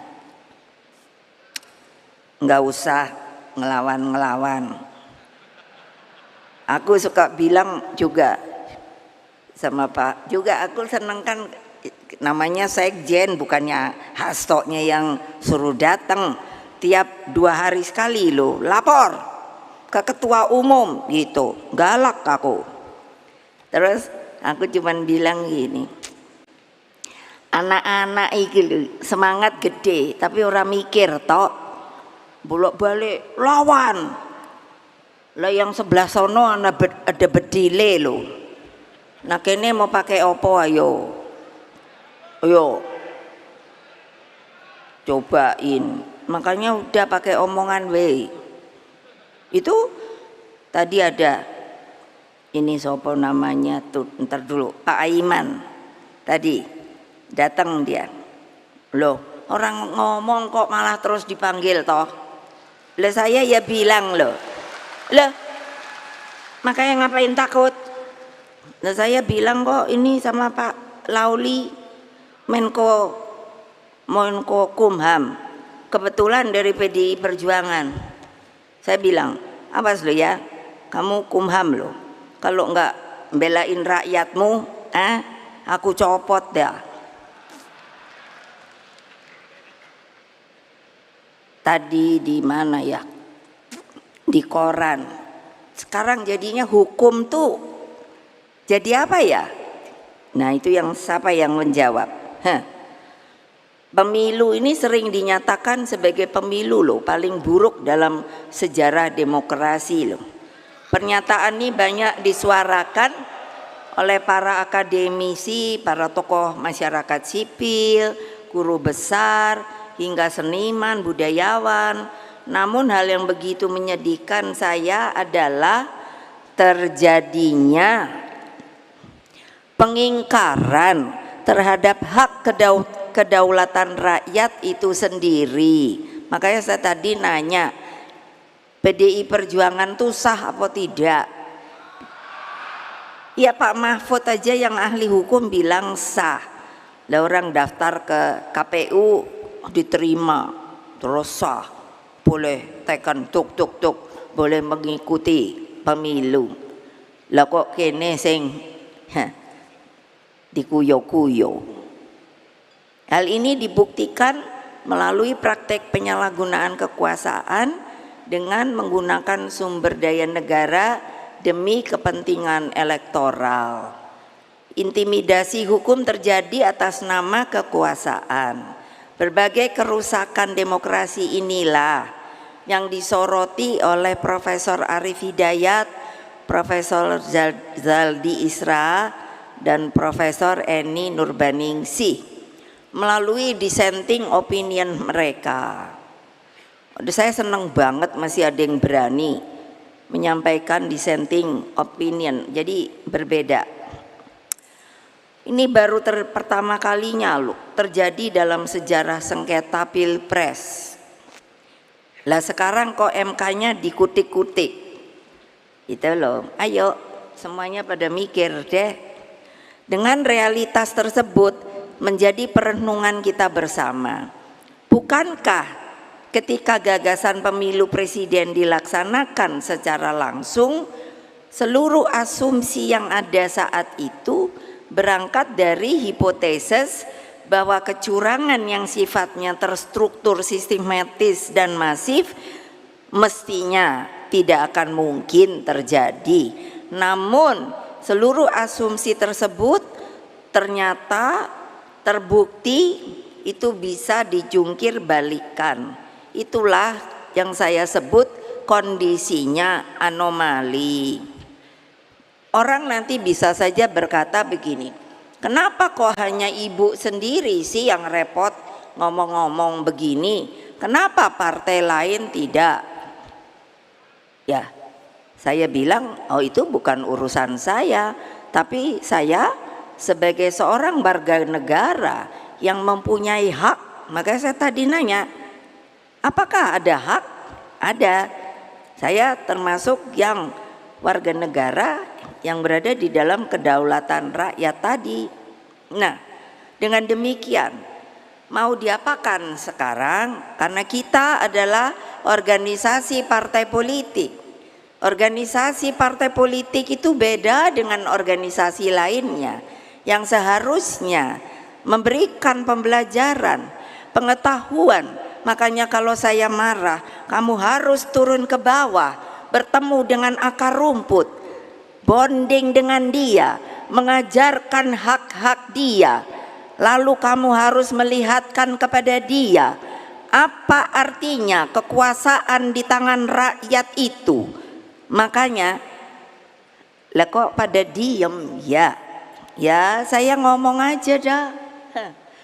C: nggak usah ngelawan-ngelawan. Aku suka bilang juga sama Pak, juga aku seneng kan namanya sekjen, bukannya Hastonya yang suruh datang tiap 2 hari sekali loh, lapor ke ketua umum gitu, galak aku. Terus aku cuman bilang gini, anak-anak iki lho semangat gede tapi orang mikir tok, bolak-balik lawan. Lah yang sebelah sono ada bedile lho. Nah kene mau pakai opo ayo? Ayo. Cobain. Makanya udah pakai omongan we. Itu tadi ada ini sopo namanya tuh, ntar dulu Pak Aiman tadi datang dia. Loh, orang ngomong kok malah terus dipanggil toh. Lah saya ya bilang loh. Loh, makanya ngapain takut? Nah saya bilang kok ini sama Pak Lauli Menko Kumham, kebetulan dari PDI Perjuangan. Saya bilang, awas lo ya, kamu Kumham lo, kalau enggak belain rakyatmu, aku copot dah. Tadi di mana ya? Di koran. Sekarang jadinya hukum tuh jadi apa ya? Nah itu yang siapa yang menjawab? Pemilu ini sering dinyatakan sebagai pemilu loh paling buruk dalam sejarah demokrasi loh. Pernyataan ini banyak disuarakan oleh para akademisi, para tokoh masyarakat sipil, guru besar, hingga seniman, budayawan. Namun hal yang begitu menyedihkan saya adalah terjadinya pengingkaran terhadap hak kedaulatan rakyat itu sendiri. Makanya saya tadi nanya, PDI Perjuangan tuh sah apa tidak? Ya Pak Mahfud aja yang ahli hukum bilang sah. Lah orang daftar ke KPU diterima terus sah, boleh tekan tuk, boleh mengikuti pemilu. Lah kok kene sing dikuyo-kuyo. Hal ini dibuktikan melalui praktek penyalahgunaan kekuasaan dengan menggunakan sumber daya negara demi kepentingan elektoral. Intimidasi hukum terjadi atas nama kekuasaan. Berbagai kerusakan demokrasi inilah yang disoroti oleh Profesor Arif Hidayat, Profesor Zaldi Isra, dan Profesor Eni Nurbaningsih melalui dissenting opinion mereka. Saya senang banget masih ada yang berani menyampaikan dissenting opinion, jadi berbeda. Ini baru pertama kalinya loh terjadi dalam sejarah sengketa Pilpres. Lah sekarang kok MK-nya dikutik-kutik. Itu loh, ayo semuanya pada mikir deh. Dengan realitas tersebut menjadi perenungan kita bersama. Bukankah ketika gagasan pemilu presiden dilaksanakan secara langsung, seluruh asumsi yang ada saat itu berangkat dari hipotesis bahwa kecurangan yang sifatnya terstruktur, sistematis dan masif mestinya tidak akan mungkin terjadi. Namun seluruh asumsi tersebut ternyata terbukti itu bisa dijungkir balikan. Itulah yang saya sebut kondisinya anomali. Orang nanti bisa saja berkata begini, kenapa kok hanya ibu sendiri sih yang repot ngomong-ngomong begini? Kenapa partai lain tidak? Ya, saya bilang, oh itu bukan urusan saya, tapi saya sebagai seorang warga negara yang mempunyai hak, maka saya tadi nanya, apakah ada hak? Ada. Saya termasuk yang warga negara yang berada di dalam kedaulatan rakyat tadi. Nah, dengan demikian mau diapakan sekarang? Karena kita adalah organisasi partai politik. Organisasi partai politik itu beda dengan organisasi lainnya yang seharusnya memberikan pembelajaran, pengetahuan. Makanya kalau saya marah, kamu harus turun ke bawah, bertemu dengan akar rumput, bonding dengan dia, mengajarkan hak-hak dia. Lalu kamu harus melihatkan kepada dia apa artinya kekuasaan di tangan rakyat itu. Makanya lah kok pada diem ya. Ya saya ngomong aja dah.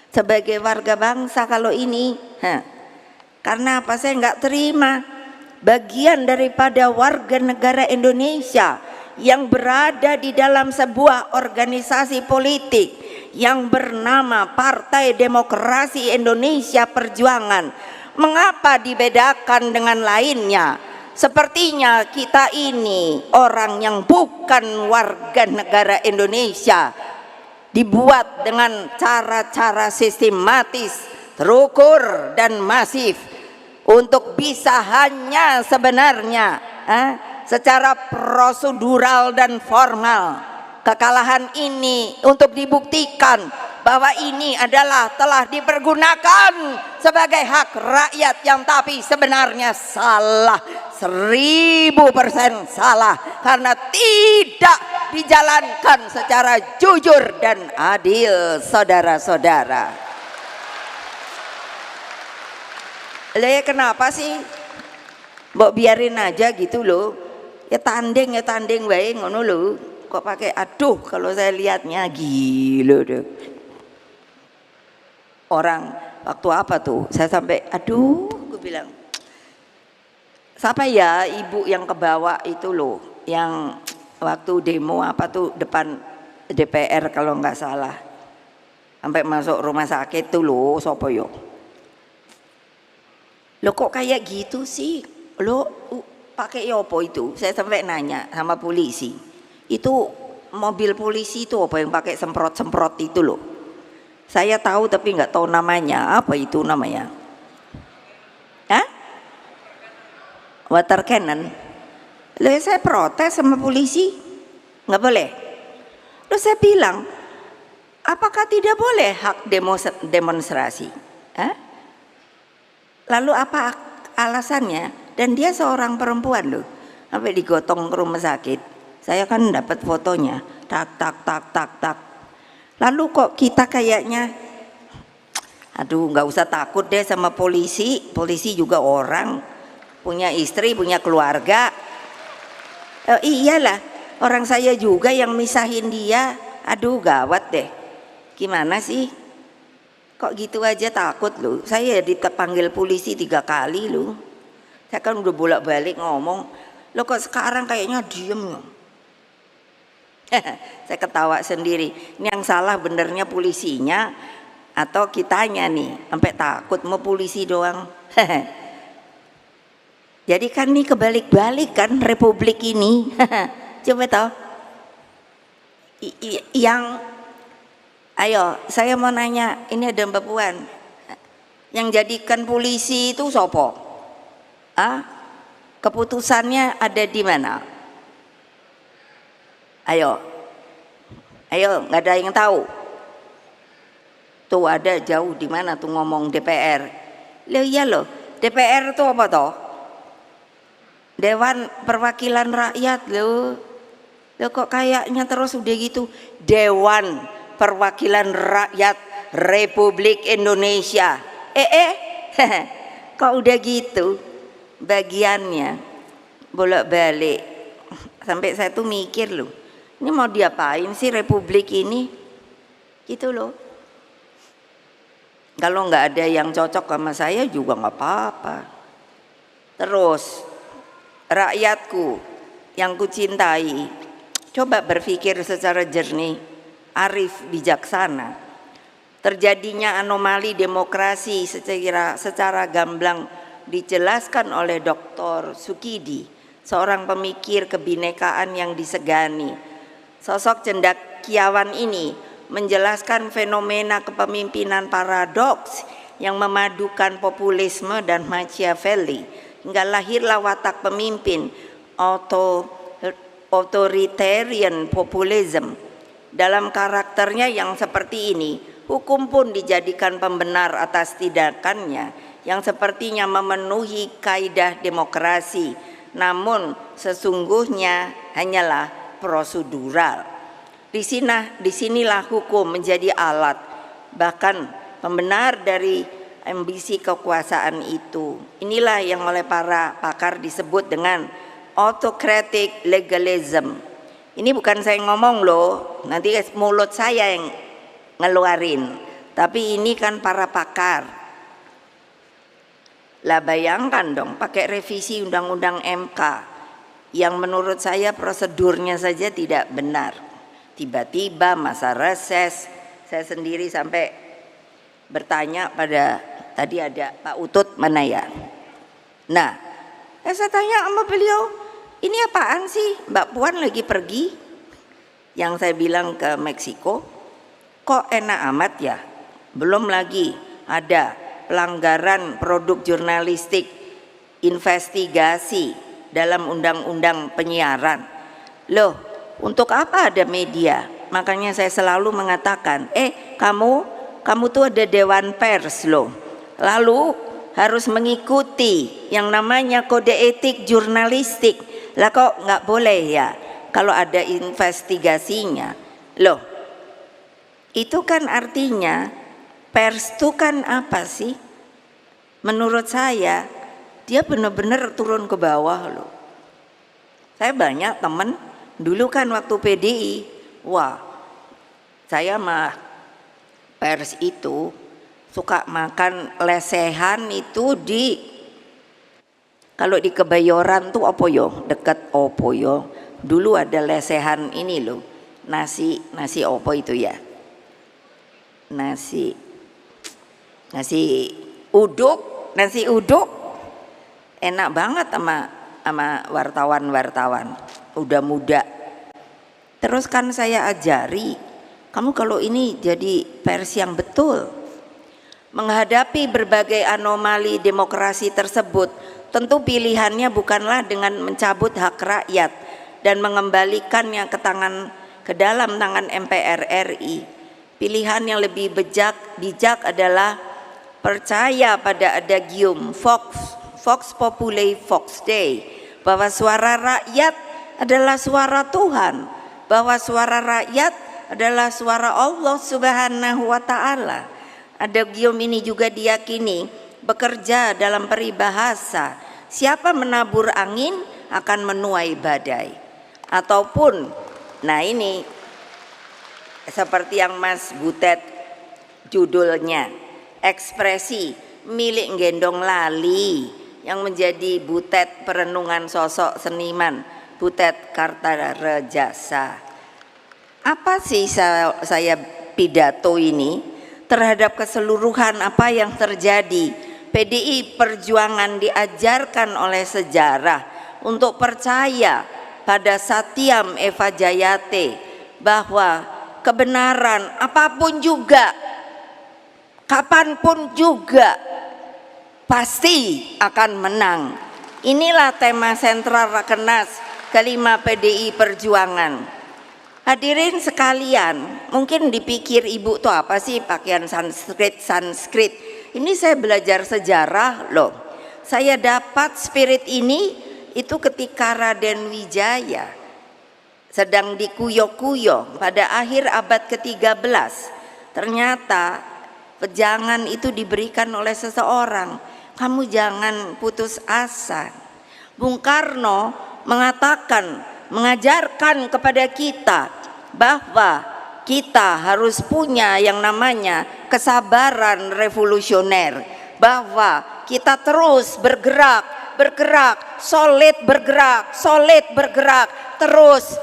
C: Sebagai warga bangsa kalau ini. Karena apa, saya nggak terima bagian daripada warga negara Indonesia yang berada di dalam sebuah organisasi politik yang bernama Partai Demokrasi Indonesia Perjuangan. Mengapa dibedakan dengan lainnya? Sepertinya kita ini orang yang bukan warga negara Indonesia, dibuat dengan cara-cara sistematis, terukur dan masif untuk bisa hanya sebenarnya secara prosedural dan formal. Kekalahan ini untuk dibuktikan bahwa ini adalah telah dipergunakan sebagai hak rakyat yang tapi sebenarnya salah, 1000% salah, karena tidak dijalankan secara jujur dan adil, saudara-saudara. Kenapa sih mbok biarin aja gitu loh, ya tanding wae ngono lho. Kok pakai aduh, kalau saya lihatnya gila deh. Orang waktu apa tuh saya sampai aduh, gue bilang siapa ya ibu yang kebawa itu loh, yang waktu demo apa tuh depan DPR kalau nggak salah, sampai masuk rumah sakit tuh loh, sopo yo lo kok kayak gitu sih lo, pakai opo itu? Saya sampai nanya sama polisi, itu mobil polisi itu apa yang pakai semprot-semprot itu loh. Saya tahu tapi nggak tahu namanya, apa itu namanya? Hah? Water cannon. Lalu saya protes sama polisi, nggak boleh. Lalu saya bilang, apakah tidak boleh hak demonstrasi? Hah? Lalu apa alasannya? Dan dia seorang perempuan loh, sampai digotong ke rumah sakit. Saya kan dapat fotonya, tak. Lalu kok kita kayaknya, aduh nggak usah takut deh sama polisi. Polisi juga orang, punya istri, punya keluarga. Iyalah, orang saya juga yang misahin dia. Aduh gawat deh. Gimana sih? Kok gitu aja takut loh. Saya dipanggil polisi 3 kali loh. Saya kan udah bolak-balik ngomong. Loh kok sekarang kayaknya diem. Saya ketawa sendiri. Ini yang salah benernya polisinya atau kitanya nih, sampai takut mau polisi doang. Jadi kan nih kebalik-balik kan republik ini. Coba tahu. Ayo, saya mau nanya, ini ada Mbak Puan, yang jadikan polisi itu sopo? Keputusannya ada di mana? Ayo, nggak ada yang tahu. Tuh ada jauh di mana tuh ngomong DPR. Loh iya loh, DPR itu apa toh? Dewan Perwakilan Rakyat loh. Loh kok kayaknya terus udah gitu. Dewan Perwakilan Rakyat Republik Indonesia. Kok udah gitu bagiannya bolak-balik. Sampai saya tuh mikir loh, ini mau diapain sih Republik ini? Gitu loh. Kalau nggak ada yang cocok sama saya juga nggak apa-apa. Terus rakyatku yang kucintai, coba berpikir secara jernih, arif, bijaksana. Terjadinya anomali demokrasi secara gamblang dijelaskan oleh Dr. Sukidi, seorang pemikir kebinekaan yang disegani. Sosok cendekiawan ini menjelaskan fenomena kepemimpinan paradoks yang memadukan populisme dan Machiavelli hingga lahirlah watak pemimpin authoritarian populism. Dalam karakternya yang seperti ini, hukum pun dijadikan pembenar atas tindakannya yang sepertinya memenuhi kaidah demokrasi, namun sesungguhnya hanyalah prosedural. Disinilah hukum menjadi alat, bahkan pembenar dari ambisi kekuasaan itu. Inilah yang oleh para pakar disebut dengan autocratic legalism. Ini bukan saya ngomong loh, nanti mulut saya yang ngeluarin, tapi ini kan para pakar. Lah bayangkan dong pakai revisi undang-undang MK yang menurut saya prosedurnya saja tidak benar. Tiba-tiba masa reses, saya sendiri sampai bertanya pada, tadi ada Pak Utut mana ya? Nah, saya tanya sama beliau, ini apaan sih? Mbak Puan lagi pergi, yang saya bilang ke Meksiko, kok enak amat ya? Belum lagi ada pelanggaran produk jurnalistik, investigasi dalam undang-undang penyiaran. Loh, untuk apa ada media? Makanya saya selalu mengatakan, kamu tuh ada dewan pers loh. Lalu harus mengikuti yang namanya kode etik jurnalistik. Lah kok nggak boleh ya kalau ada investigasinya? Loh, itu kan artinya pers itu kan apa sih? Menurut saya dia benar-benar turun ke bawah loh. Saya banyak teman dulu kan waktu PDI, wah saya mah pers itu suka makan lesehan itu di, kalau di Kebayoran tuh apa yo, dekat opo yo, dulu ada lesehan ini loh, nasi opo itu ya, nasi uduk enak banget sama wartawan udah muda. Terus kan saya ajari, kamu kalau ini jadi pers yang betul. Menghadapi berbagai anomali demokrasi tersebut, tentu pilihannya bukanlah dengan mencabut hak rakyat dan mengembalikannya ke dalam tangan MPR RI. Pilihan yang lebih bijak adalah percaya pada adagium Vox Populi Vox Dei, bahwa suara rakyat adalah suara Tuhan, bahwa suara rakyat adalah suara Allah Subhanahu wa Ta'ala. Adagium ini juga diyakini bekerja dalam peribahasa, siapa menabur angin akan menuai badai. Ataupun, nah ini seperti yang Mas Butet judulnya, ekspresi milik gendong lali yang menjadi Butet perenungan sosok seniman Butet Kartarejasa. Apa sih saya pidato ini terhadap keseluruhan apa yang terjadi? PDI Perjuangan diajarkan oleh sejarah untuk percaya pada Satyam Eva Jayate, bahwa kebenaran apapun juga, kapanpun juga pasti akan menang. Inilah tema sentral Rakernas kelima PDI Perjuangan. Hadirin sekalian, mungkin dipikir ibu tuh apa sih pakaian Sanskrit. Ini saya belajar sejarah loh. Saya dapat spirit ini itu ketika Raden Wijaya sedang dikuyok-kuyok pada akhir abad ke-13. Ternyata pejangan itu diberikan oleh seseorang. Kamu jangan putus asa. Bung Karno mengatakan, mengajarkan kepada kita bahwa kita harus punya yang namanya kesabaran revolusioner, bahwa kita terus bergerak, solid bergerak, terus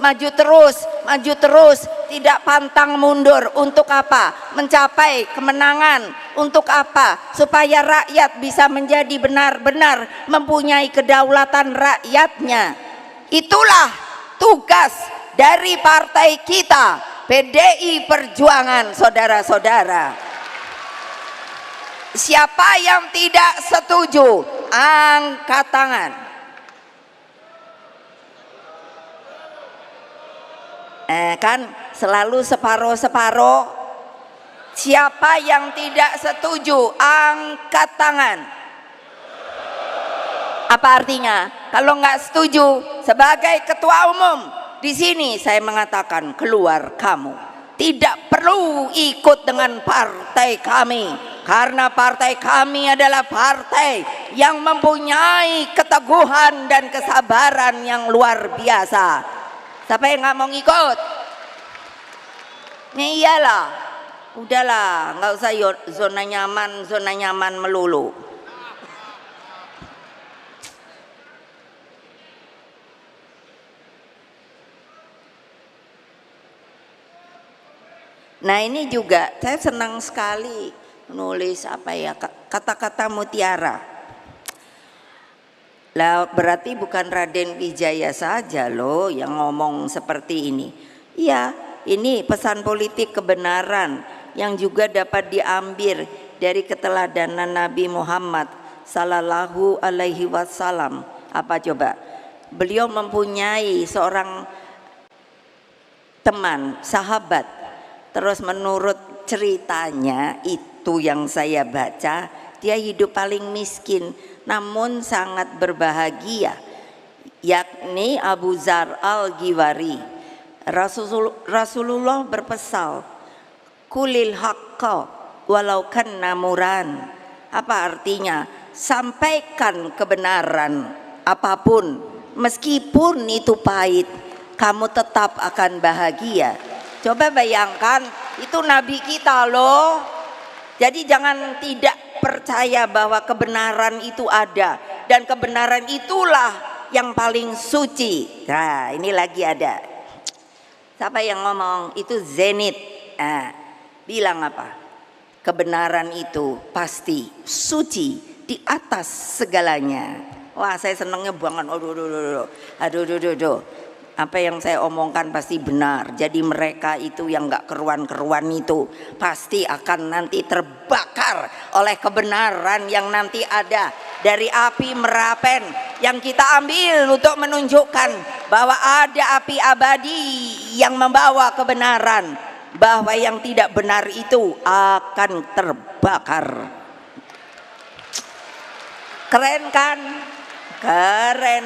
C: maju terus, tidak pantang mundur. Untuk apa? Mencapai kemenangan. Untuk apa? Supaya rakyat bisa menjadi benar-benar mempunyai kedaulatan rakyatnya. Itulah tugas dari partai kita, PDI Perjuangan, saudara-saudara. Siapa yang tidak setuju, angkat tangan. Kan selalu separoh-separoh. Siapa yang tidak setuju, angkat tangan. Apa artinya? Kalau nggak setuju, sebagai ketua umum di sini saya mengatakan, keluar kamu. Tidak perlu ikut dengan partai kami, karena partai kami adalah partai yang mempunyai keteguhan dan kesabaran yang luar biasa. Siapa yang nggak mau ngikut? Ya iyalah, udahlah, nggak usah zona nyaman melulu. Nah ini juga saya senang sekali menulis kata-kata mutiara. Lah berarti bukan Raden Wijaya saja loh yang ngomong seperti ini. Iya, ini pesan politik kebenaran yang juga dapat diambil dari keteladanan Nabi Muhammad Sallallahu Alaihi Wasallam. Apa coba? Beliau mempunyai seorang teman, sahabat. Terus menurut ceritanya itu yang saya baca, dia hidup paling miskin namun sangat berbahagia, yakni Abu Dzar Al-Ghifari. Rasulullah berpesan, kulil haqqa walau kanna muran. Apa artinya? Sampaikan kebenaran apapun, meskipun itu pahit, kamu tetap akan bahagia. Coba bayangkan, itu Nabi kita loh. Jadi jangan tidak percaya bahwa kebenaran itu ada, dan kebenaran itulah yang paling suci. Nah ini lagi ada. Siapa yang ngomong? Itu Zenit. Nah, bilang apa? Kebenaran itu pasti suci di atas segalanya. Wah saya senengnya banget. Aduh. Apa yang saya omongkan pasti benar. Jadi mereka itu yang gak keruan-keruan itu pasti akan nanti terbakar oleh kebenaran yang nanti ada dari api Merapen yang kita ambil untuk menunjukkan bahwa ada api abadi yang membawa kebenaran, bahwa yang tidak benar itu akan terbakar. Keren kan? Keren.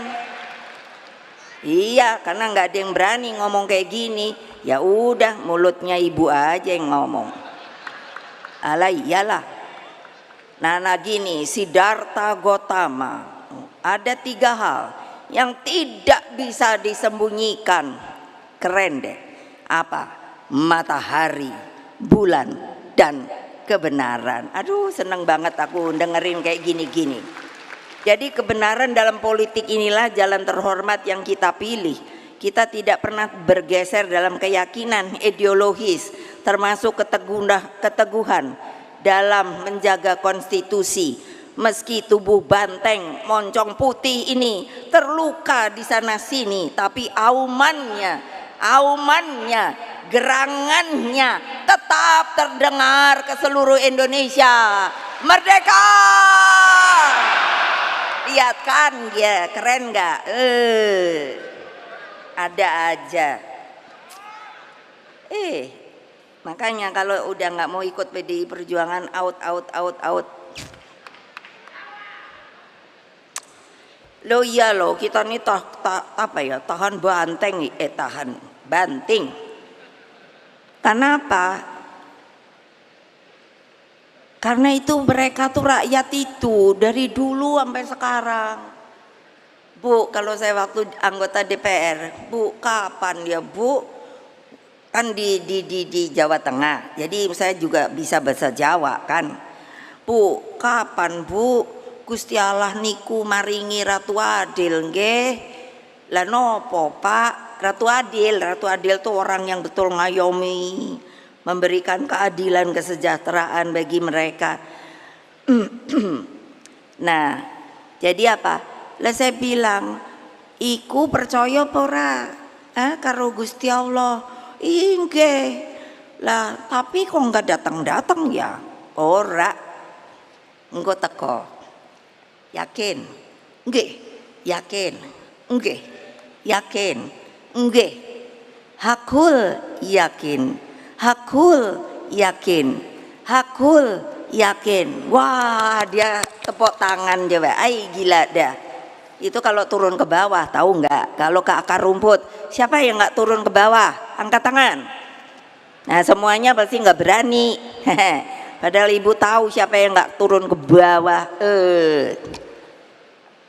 C: Iya, karena nggak ada yang berani ngomong kayak gini. Ya udah, mulutnya ibu aja yang ngomong. Alah iyalah. Nah gini, Siddhartha Gautama, ada 3 hal yang tidak bisa disembunyikan. Keren deh. Apa? Matahari, bulan, dan kebenaran. Aduh seneng banget aku dengerin kayak gini-gini. Jadi kebenaran dalam politik inilah jalan terhormat yang kita pilih. Kita tidak pernah bergeser dalam keyakinan ideologis, termasuk keteguhan dalam menjaga konstitusi. Meski tubuh banteng moncong putih ini terluka di sana sini, tapi aumannya, gerangannya tetap terdengar ke seluruh Indonesia. Merdeka! Lihat kan ya, keren gak? Ada aja. Makanya kalau udah nggak mau ikut PDI Perjuangan, out. Lo iya lo, kita nih tahan banting. Kenapa? Karena itu mereka tuh rakyat itu dari dulu sampai sekarang. Bu, kalau saya waktu anggota DPR, Bu, kapan ya Bu? Kan di Jawa Tengah, jadi saya juga bisa bahasa Jawa kan. Bu, kapan Bu Gusti Allah niku maringi Ratu Adil nggih? Lah nopo Pak? Ratu Adil tuh orang yang betul ngayomi, memberikan keadilan kesejahteraan bagi mereka. Nah, jadi apa? Lah saya bilang, iku percaya apa ora? Karo Gusti Allah. Inggih. Lah, tapi kok enggak datang ya? Ora. Engko teko. Yakin? Nggih. Yakin? Nggih. Yakin? Nggih. Hakul yakin. Hakul yakin. Hakul yakin. Wah, dia tepuk tangan coba. Ai gila dah. Itu kalau turun ke bawah, tahu nggak? Kalau ke akar rumput, siapa yang nggak turun ke bawah? Angkat tangan. Nah, semuanya pasti nggak berani. Padahal ibu tahu siapa yang nggak turun ke bawah.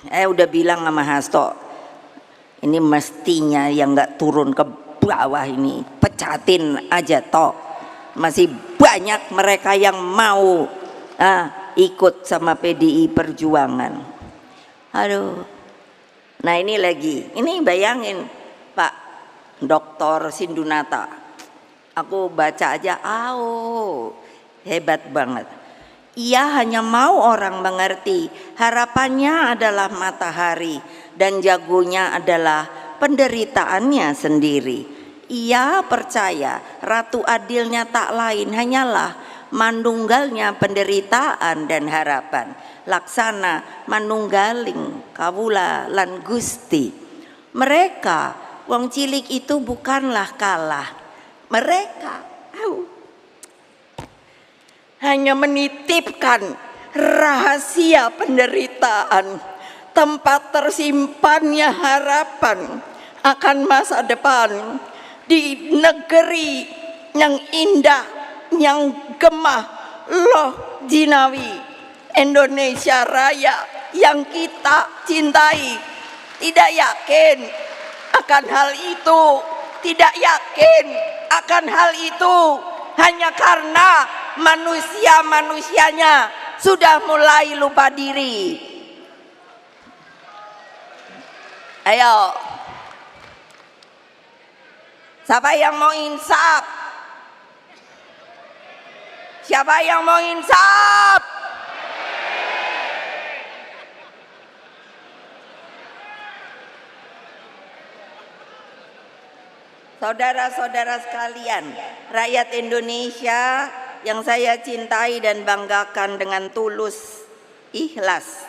C: Udah bilang sama Hasto, ini mestinya yang nggak turun ke bawah ini pecatin aja toh. Masih banyak mereka yang mau ikut sama PDI Perjuangan. Aduh. Nah ini lagi, ini bayangin Pak Dr. Sindunata, aku baca aja, hebat banget. Ia hanya mau orang mengerti, harapannya adalah matahari dan jagonya adalah penderitaannya sendiri. Ia percaya Ratu Adilnya tak lain hanyalah manunggalnya penderitaan dan harapan. Laksana manunggaling kawula lan Gusti. Mereka wong cilik itu bukanlah kalah. Mereka hanya menitipkan rahasia penderitaan, tempat tersimpannya harapan akan masa depan di negeri yang indah, yang gemah loh jinawi Indonesia Raya yang kita cintai. Tidak yakin akan hal itu, tidak yakin akan hal itu hanya karena manusianya sudah mulai lupa diri. Ayo, siapa yang mau insaf? Siapa yang mau insaf? Saudara-saudara sekalian, rakyat Indonesia yang saya cintai dan banggakan dengan tulus, ikhlas,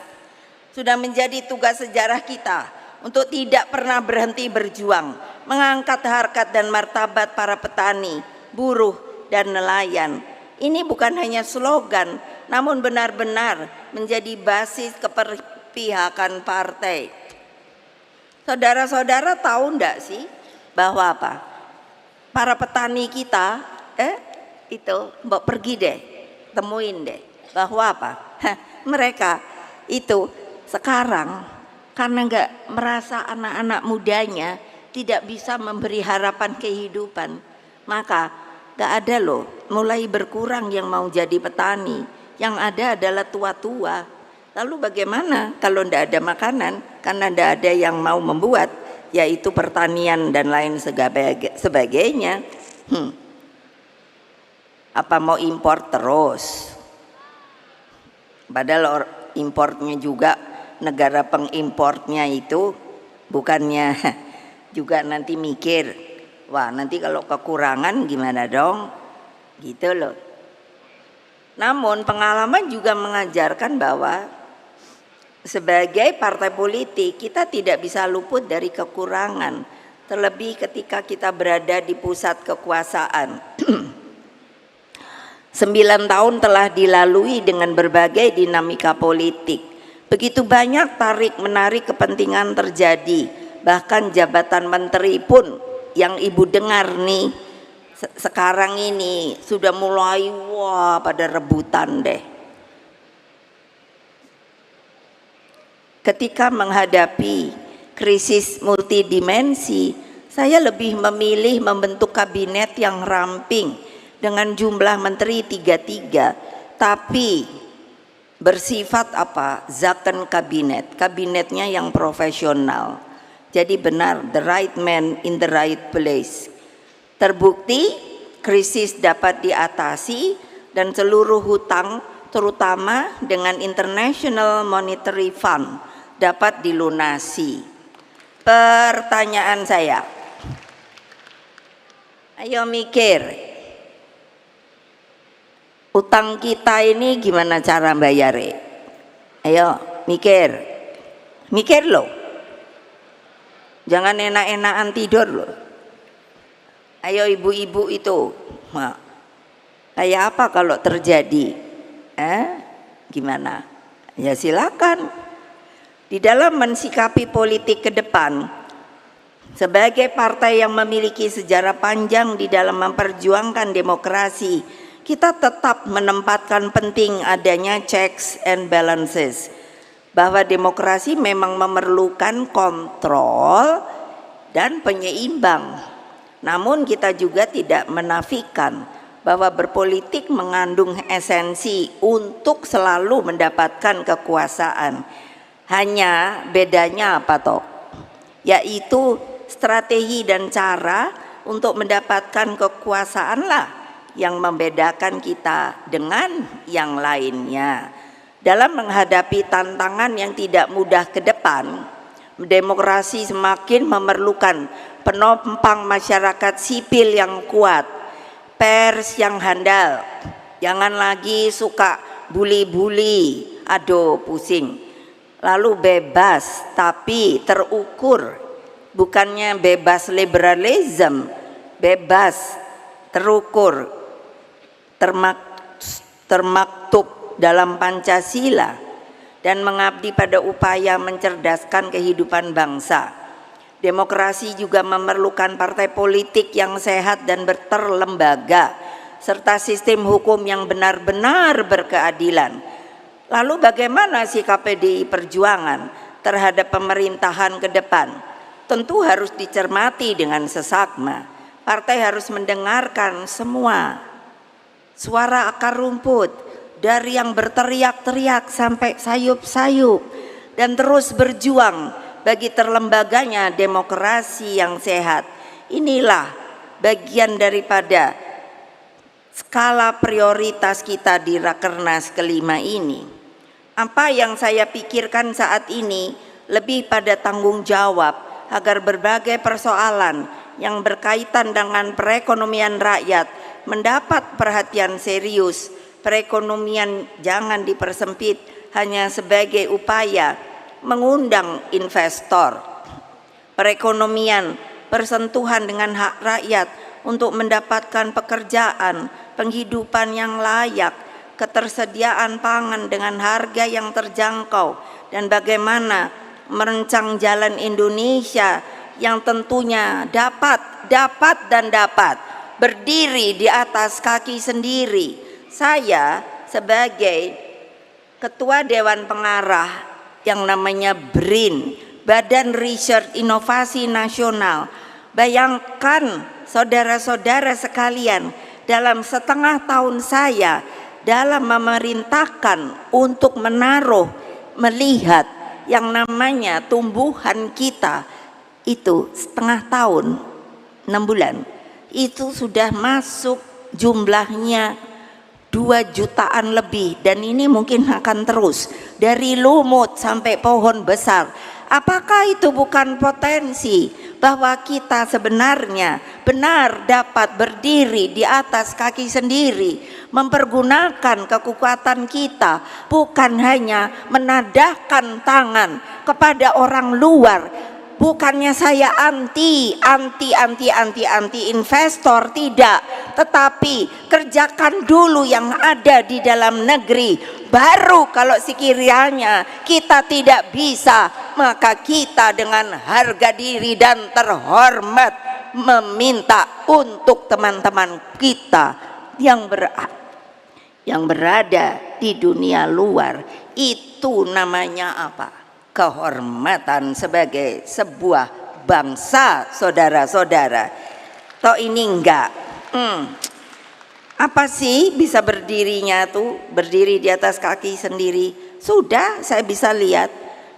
C: sudah menjadi tugas sejarah kita untuk tidak pernah berhenti berjuang, mengangkat harkat dan martabat para petani, buruh, dan nelayan. Ini bukan hanya slogan, namun benar-benar menjadi basis keperpihakan partai. Saudara-saudara tahu enggak sih bahwa apa? Para petani kita, itu mbak pergi deh, temuin deh, bahwa apa? Mereka itu sekarang karena nggak merasa anak-anak mudanya tidak bisa memberi harapan kehidupan, maka nggak ada loh, mulai berkurang yang mau jadi petani, yang ada adalah tua-tua. Lalu bagaimana kalau nggak ada makanan karena nggak ada yang mau membuat, yaitu pertanian dan lain sebagainya. Apa mau impor terus? Padahal importnya juga, negara pengimportnya itu bukannya juga nanti mikir, wah nanti kalau kekurangan gimana dong, gitu loh. Namun pengalaman juga mengajarkan bahwa sebagai partai politik kita tidak bisa luput dari kekurangan. terlebih ketika kita berada di pusat kekuasaan. 9 tahun telah dilalui dengan berbagai dinamika politik. Begitu banyak tarik-menarik kepentingan terjadi. Bahkan jabatan menteri pun yang ibu dengar nih sekarang ini sudah mulai pada rebutan deh. Ketika menghadapi krisis multidimensi, saya lebih memilih membentuk kabinet yang ramping dengan jumlah menteri 33, tapi bersifat zaken kabinet, kabinetnya yang profesional. Jadi benar, the right man in the right place. Terbukti krisis dapat diatasi dan seluruh hutang terutama dengan International Monetary Fund dapat dilunasi. Pertanyaan saya, ayo mikir, utang kita ini gimana cara bayarnya? Ayo mikir loh. Jangan enak-enakan tidur loh. Ayo ibu-ibu itu, kayak apa kalau terjadi? Gimana? Ya silakan. Di dalam mensikapi politik ke depan, sebagai partai yang memiliki sejarah panjang di dalam memperjuangkan demokrasi, kita tetap menempatkan penting adanya checks and balances, bahwa demokrasi memang memerlukan kontrol dan penyeimbang. Namun kita juga tidak menafikan bahwa berpolitik mengandung esensi untuk selalu mendapatkan kekuasaan. Hanya bedanya apa toh? Yaitu strategi dan cara untuk mendapatkan kekuasaan lah yang membedakan kita dengan yang lainnya. Dalam menghadapi tantangan yang tidak mudah ke depan, demokrasi semakin memerlukan penopang masyarakat sipil yang kuat, pers yang handal, jangan lagi suka bully-bully, aduh pusing. Lalu bebas tapi terukur, bukannya bebas liberalism, bebas terukur, termaktub dalam Pancasila, dan mengabdi pada upaya mencerdaskan kehidupan bangsa. Demokrasi juga memerlukan partai politik yang sehat dan berterlembaga, serta sistem hukum yang benar-benar berkeadilan. Lalu bagaimana sikap PDI Perjuangan terhadap pemerintahan ke depan? Tentu harus dicermati dengan seksama. Partai harus mendengarkan semua suara akar rumput, dari yang berteriak-teriak sampai sayup-sayup, dan terus berjuang bagi terlembaganya demokrasi yang sehat. Inilah bagian daripada skala prioritas kita di Rakernas kelima ini. Apa yang saya pikirkan saat ini lebih pada tanggung jawab agar berbagai persoalan yang berkaitan dengan perekonomian rakyat mendapat perhatian serius. Perekonomian jangan dipersempit hanya sebagai upaya mengundang investor. Perekonomian bersentuhan dengan hak rakyat untuk mendapatkan pekerjaan, penghidupan yang layak, ketersediaan pangan dengan harga yang terjangkau, dan bagaimana merancang jalan Indonesia yang tentunya dapat berdiri di atas kaki sendiri. Saya sebagai Ketua Dewan Pengarah yang namanya BRIN, Badan Riset Inovasi Nasional, bayangkan saudara-saudara sekalian, dalam setengah tahun saya dalam memerintahkan untuk melihat yang namanya tumbuhan kita itu setengah tahun, 6 bulan, itu sudah masuk jumlahnya 2 jutaan lebih, dan ini mungkin akan terus dari lumut sampai pohon besar. Apakah itu bukan potensi bahwa kita sebenarnya benar dapat berdiri di atas kaki sendiri, mempergunakan kekuatan kita, bukan hanya menadahkan tangan kepada orang luar Bukannya saya anti investor, tidak. Tetapi kerjakan dulu yang ada di dalam negeri. Baru kalau sekiranya kita tidak bisa, maka kita dengan harga diri dan terhormat meminta untuk teman-teman kita yang berada di dunia luar. Itu namanya apa? Kehormatan sebagai sebuah bangsa, saudara-saudara. Toh ini enggak. Apa sih bisa berdirinya tuh? Berdiri di atas kaki sendiri. Sudah saya bisa lihat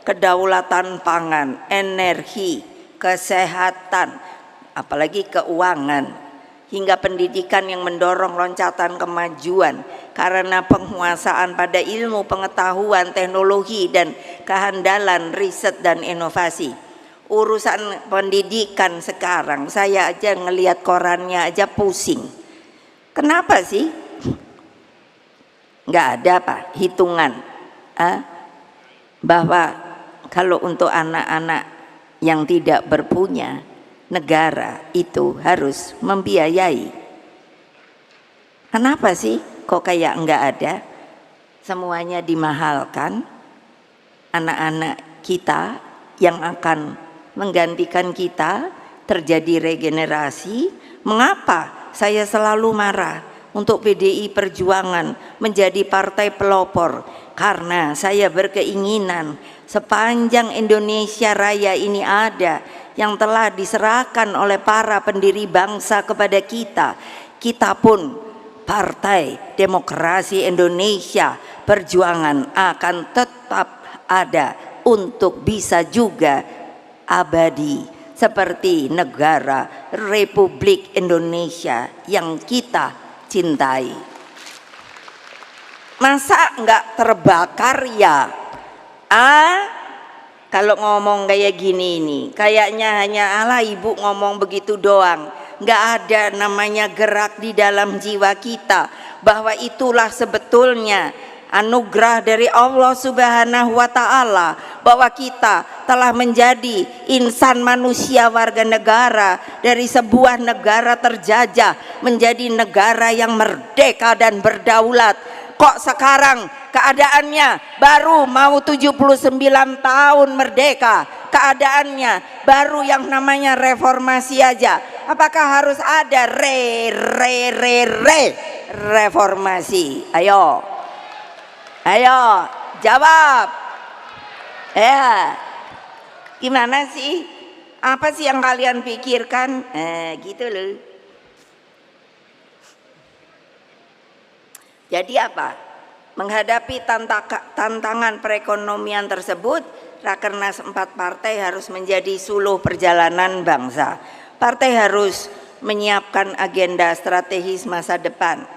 C: kedaulatan pangan, energi, kesehatan, apalagi keuangan, hingga pendidikan yang mendorong loncatan kemajuan karena penguasaan pada ilmu, pengetahuan, teknologi, dan kehandalan riset dan inovasi. Urusan pendidikan sekarang, saya aja ngelihat korannya aja pusing. Kenapa sih? Nggak ada Pak hitungan bahwa kalau untuk anak-anak yang tidak berpunya, negara itu harus membiayai. Kenapa sih kok kayak enggak ada? Semuanya dimahalkan. Anak-anak kita yang akan menggantikan kita, terjadi regenerasi. Mengapa saya selalu marah untuk PDI Perjuangan menjadi partai pelopor? Karena saya berkeinginan sepanjang Indonesia Raya ini ada, yang telah diserahkan oleh para pendiri bangsa kepada kita, kita pun Partai Demokrasi Indonesia Perjuangan akan tetap ada untuk bisa juga abadi seperti negara Republik Indonesia yang kita cintai. Masa enggak terbakar ya? Kalau ngomong kayak gini nih, kayaknya hanya ala ibu ngomong begitu doang. Nggak ada namanya gerak di dalam jiwa kita, bahwa itulah sebetulnya anugerah dari Allah Subhanahu wa Ta'ala, bahwa kita telah menjadi insan manusia warga negara dari sebuah negara terjajah menjadi negara yang merdeka dan berdaulat. Kok sekarang keadaannya baru mau 79 tahun merdeka, keadaannya baru yang namanya reformasi aja. Apakah harus ada reformasi? Ayo jawab. Ya, gimana sih? Apa sih yang kalian pikirkan? Gitu loh. Jadi apa? Menghadapi tantangan perekonomian tersebut, Rakernas 4 partai harus menjadi suluh perjalanan bangsa. Partai harus menyiapkan agenda strategis masa depan.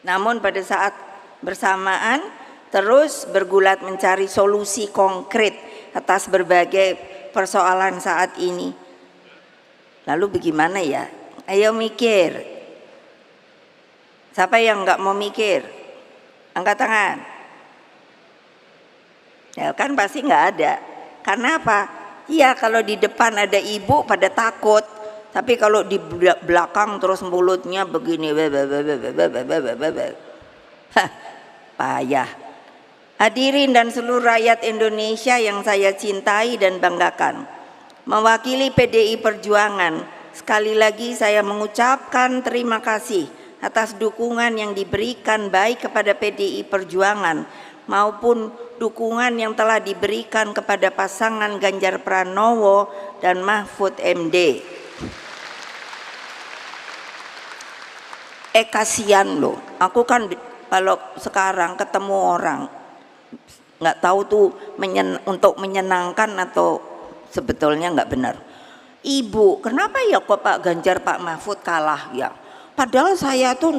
C: Namun pada saat bersamaan terus bergulat mencari solusi konkret atas berbagai persoalan saat ini. Lalu bagaimana ya? Ayo mikir. Siapa yang nggak mau mikir? Angkat tangan. Ya kan pasti nggak ada. Karena apa? Iya, kalau di depan ada ibu pada takut. Tapi kalau di belakang terus mulutnya begini, payah. Hadirin dan seluruh rakyat Indonesia yang saya cintai dan banggakan. Mewakili PDI Perjuangan, sekali lagi saya mengucapkan terima kasih atas dukungan yang diberikan baik kepada PDI Perjuangan maupun dukungan yang telah diberikan kepada pasangan Ganjar Pranowo dan Mahfud MD. Kasihan loh, aku kan kalau sekarang ketemu orang nggak tahu tuh untuk menyenangkan atau sebetulnya nggak benar. Ibu, kenapa ya kok Pak Ganjar, Pak Mahfud kalah ya? Padahal saya tuh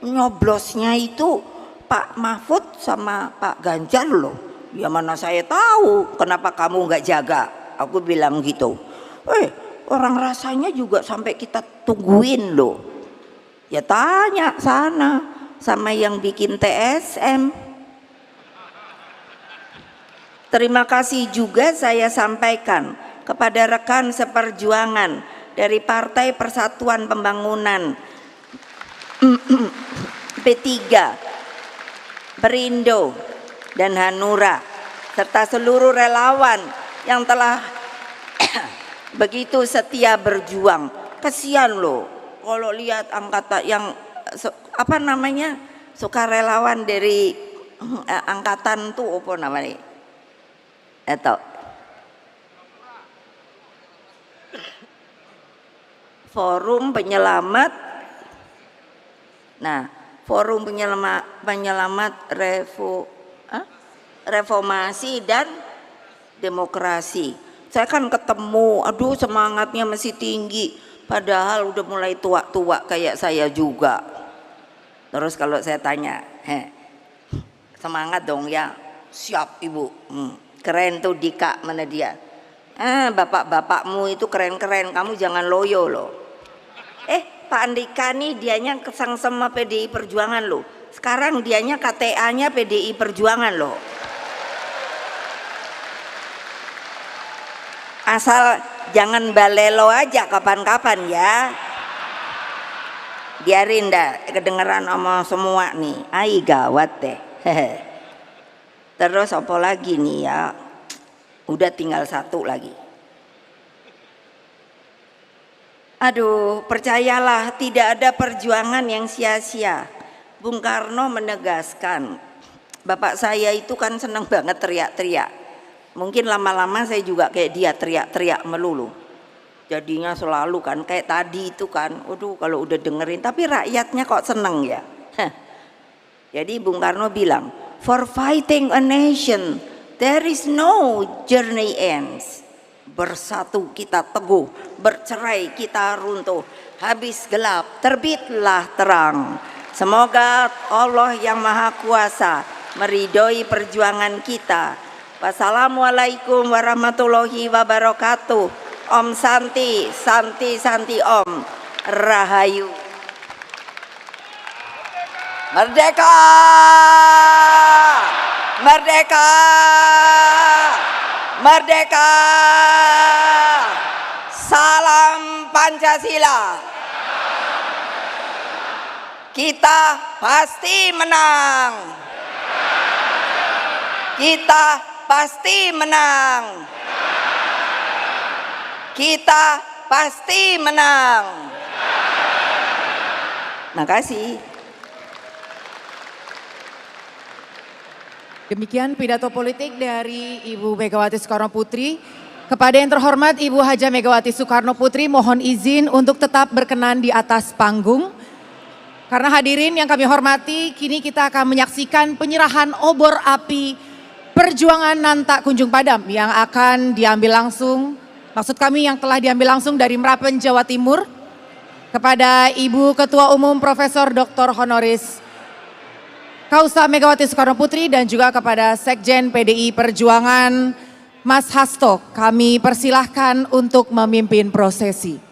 C: nyoblosnya itu Pak Mahfud sama Pak Ganjar loh. Ya mana saya tahu, kenapa kamu nggak jaga? Aku bilang gitu. Orang rasanya juga sampai kita tungguin loh. Ya tanya sana, sama yang bikin TSM. Terima kasih juga saya sampaikan kepada rekan seperjuangan dari Partai Persatuan Pembangunan, P3, Perindo, dan Hanura, serta seluruh relawan yang telah begitu setia berjuang. Kasihan loh kalau lihat angkatan yang apa namanya, sukarelawan dari angkatan tuh apa namanya itu, forum penyelamat. Nah, forum penyelamat reformasi dan demokrasi. Saya kan ketemu, aduh semangatnya masih tinggi, padahal udah mulai tua-tua kayak saya juga. Terus kalau saya tanya, semangat dong ya, siap ibu, keren tuh Dika, mana dia? Bapak-bapakmu itu keren-keren, kamu jangan loyo loh. Pak Andika nih dianya kesang sama PDI Perjuangan loh. Sekarang dianya KTA-nya PDI Perjuangan loh. Asal jangan balelo aja kapan-kapan ya. Biarin dah kedengeran sama semua nih. Ai gawat deh. Terus apa lagi nih ya? Udah tinggal satu lagi. Aduh, percayalah tidak ada perjuangan yang sia-sia. Bung Karno menegaskan, bapak saya itu kan senang banget teriak-teriak. Mungkin lama-lama saya juga kayak dia teriak-teriak melulu. Jadinya selalu kan kayak tadi itu kan, waduh kalau udah dengerin, tapi rakyatnya kok seneng ya. Jadi Bung Karno bilang, for fighting a nation, there is no journey ends. Bersatu kita teguh, bercerai kita runtuh, habis gelap terbitlah terang. Semoga Allah yang Maha Kuasa meridhoi perjuangan kita. Wassalamualaikum warahmatullahi wabarakatuh. Om Santi, Santi, Santi Om, Rahayu. Merdeka! Merdeka! Merdeka! Salam Pancasila. Kita pasti menang. Kita pasti menang. Kita pasti menang. Makasih.
A: Demikian pidato politik dari Ibu Megawati Soekarno Putri. Kepada yang terhormat Ibu Haja Megawati Soekarno Putri, mohon izin untuk tetap berkenan di atas panggung. Karena hadirin yang kami hormati, kini kita akan menyaksikan penyerahan obor api Perjuangan Nanta Kunjung Padam yang akan diambil langsung, maksud kami yang telah diambil langsung dari Merapen, Jawa Timur, kepada Ibu Ketua Umum Profesor Dr. Honoris Causa Megawati Soekarno Putri dan juga kepada Sekjen PDI Perjuangan Mas Hasto. Kami persilahkan untuk memimpin prosesi.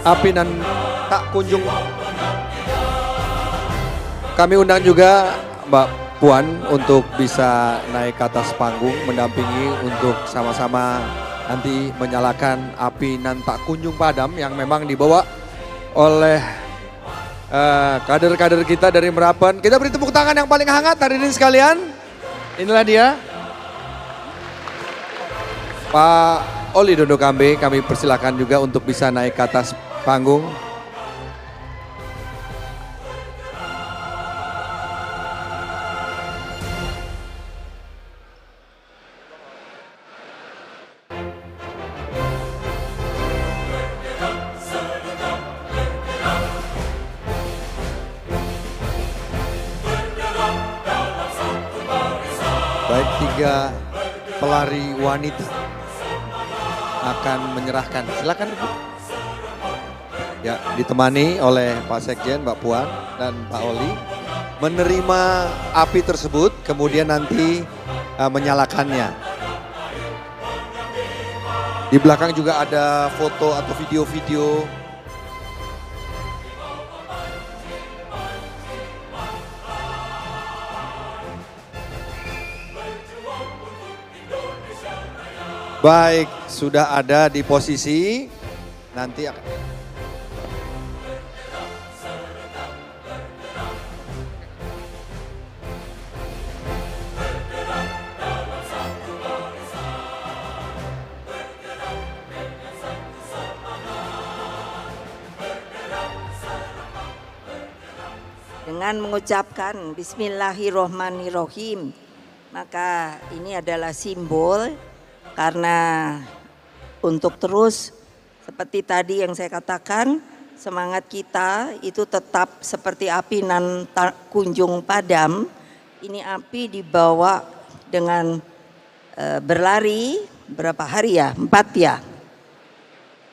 B: Api nan tak kunjung. Kami undang juga Mbak Puan untuk bisa naik ke atas panggung mendampingi untuk sama-sama nanti menyalakan api nan tak kunjung padam yang memang dibawa oleh kader-kader kita dari Merapen. Kita beri tepuk tangan yang paling hangat hadirin sekalian. Inilah dia. Pak Oli Dondo Kambe, kami persilakan juga untuk bisa naik ke atas panggung. Baik, 3 pelari wanita akan menyerahkan. Silakan Bu. Ya, ditemani oleh Pak Sekjen, Mbak Puan dan Pak Oli, menerima api tersebut, kemudian nanti menyalakannya. Di belakang juga ada foto atau video-video. Baik, sudah ada di posisi, nanti akan...
C: Dengan mengucapkan Bismillahirrohmanirrohim, maka ini adalah simbol karena untuk terus seperti tadi yang saya katakan, semangat kita itu tetap seperti api nan tak kunjung padam. Ini api dibawa dengan berlari berapa hari ya? 4 ya.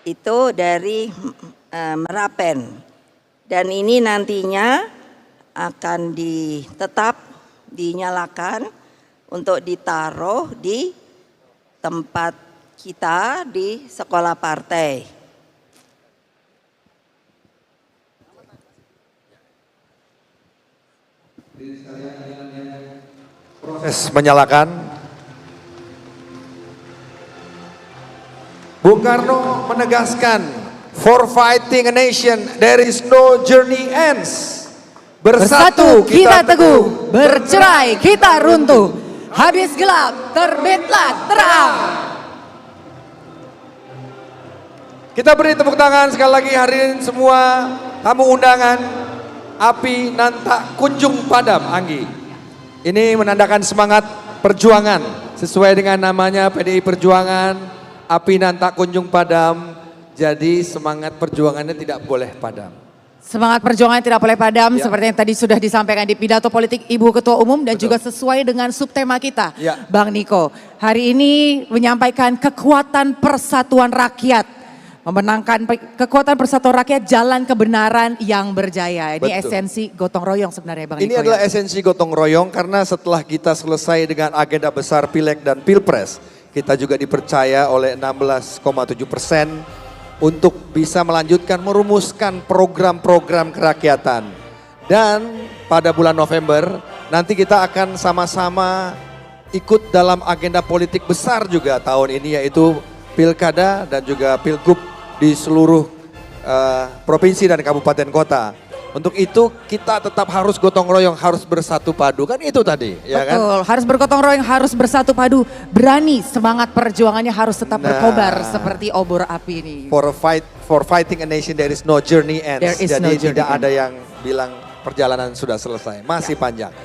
C: Itu dari Merapen. Dan ini nantinya akan tetap dinyalakan untuk ditaruh di tempat kita di sekolah partai.
B: Proses menyalakan. Bung Karno menegaskan, for fighting a nation there is no journey ends.
A: Bersatu kita teguh, bercerai kita runtuh. Habis gelap, terbitlah terang.
B: Kita beri tepuk tangan sekali lagi hadirin semua tamu undangan. Api nan tak kunjung padam, Anggi. Ini menandakan semangat perjuangan sesuai dengan namanya PDI Perjuangan. Api nan tak kunjung padam, jadi semangat perjuangannya tidak boleh padam.
A: Semangat perjuangan tidak boleh padam,
B: Ya.
A: seperti yang tadi sudah disampaikan di pidato politik Ibu Ketua Umum dan
B: Betul.
A: juga sesuai dengan subtema kita,
B: Ya.
A: Bang Niko. Hari ini menyampaikan kekuatan persatuan rakyat, memenangkan kekuatan persatuan rakyat, jalan kebenaran yang berjaya. Ini
B: Betul.
A: esensi gotong royong sebenarnya, Bang
B: Ini
A: Niko.
B: adalah
A: ya?
B: esensi gotong royong karena setelah kita selesai dengan agenda besar Pileg dan Pilpres, kita juga dipercaya oleh 16,7% untuk bisa melanjutkan merumuskan program-program kerakyatan. Dan pada bulan November nanti kita akan sama-sama ikut dalam agenda politik besar juga tahun ini, yaitu Pilkada dan juga Pilgub di seluruh provinsi dan kabupaten kota. Untuk itu kita tetap harus gotong royong, harus bersatu padu, kan itu tadi, ya kan?
A: Betul, harus bergotong royong, harus bersatu padu, berani, semangat perjuangannya harus tetap
B: Nah.
A: berkobar seperti obor api ini.
B: For fighting a nation there is no journey ends.
A: There is
B: Jadi
A: no journey
B: tidak
A: end.
B: ada yang bilang perjalanan sudah selesai, masih panjang.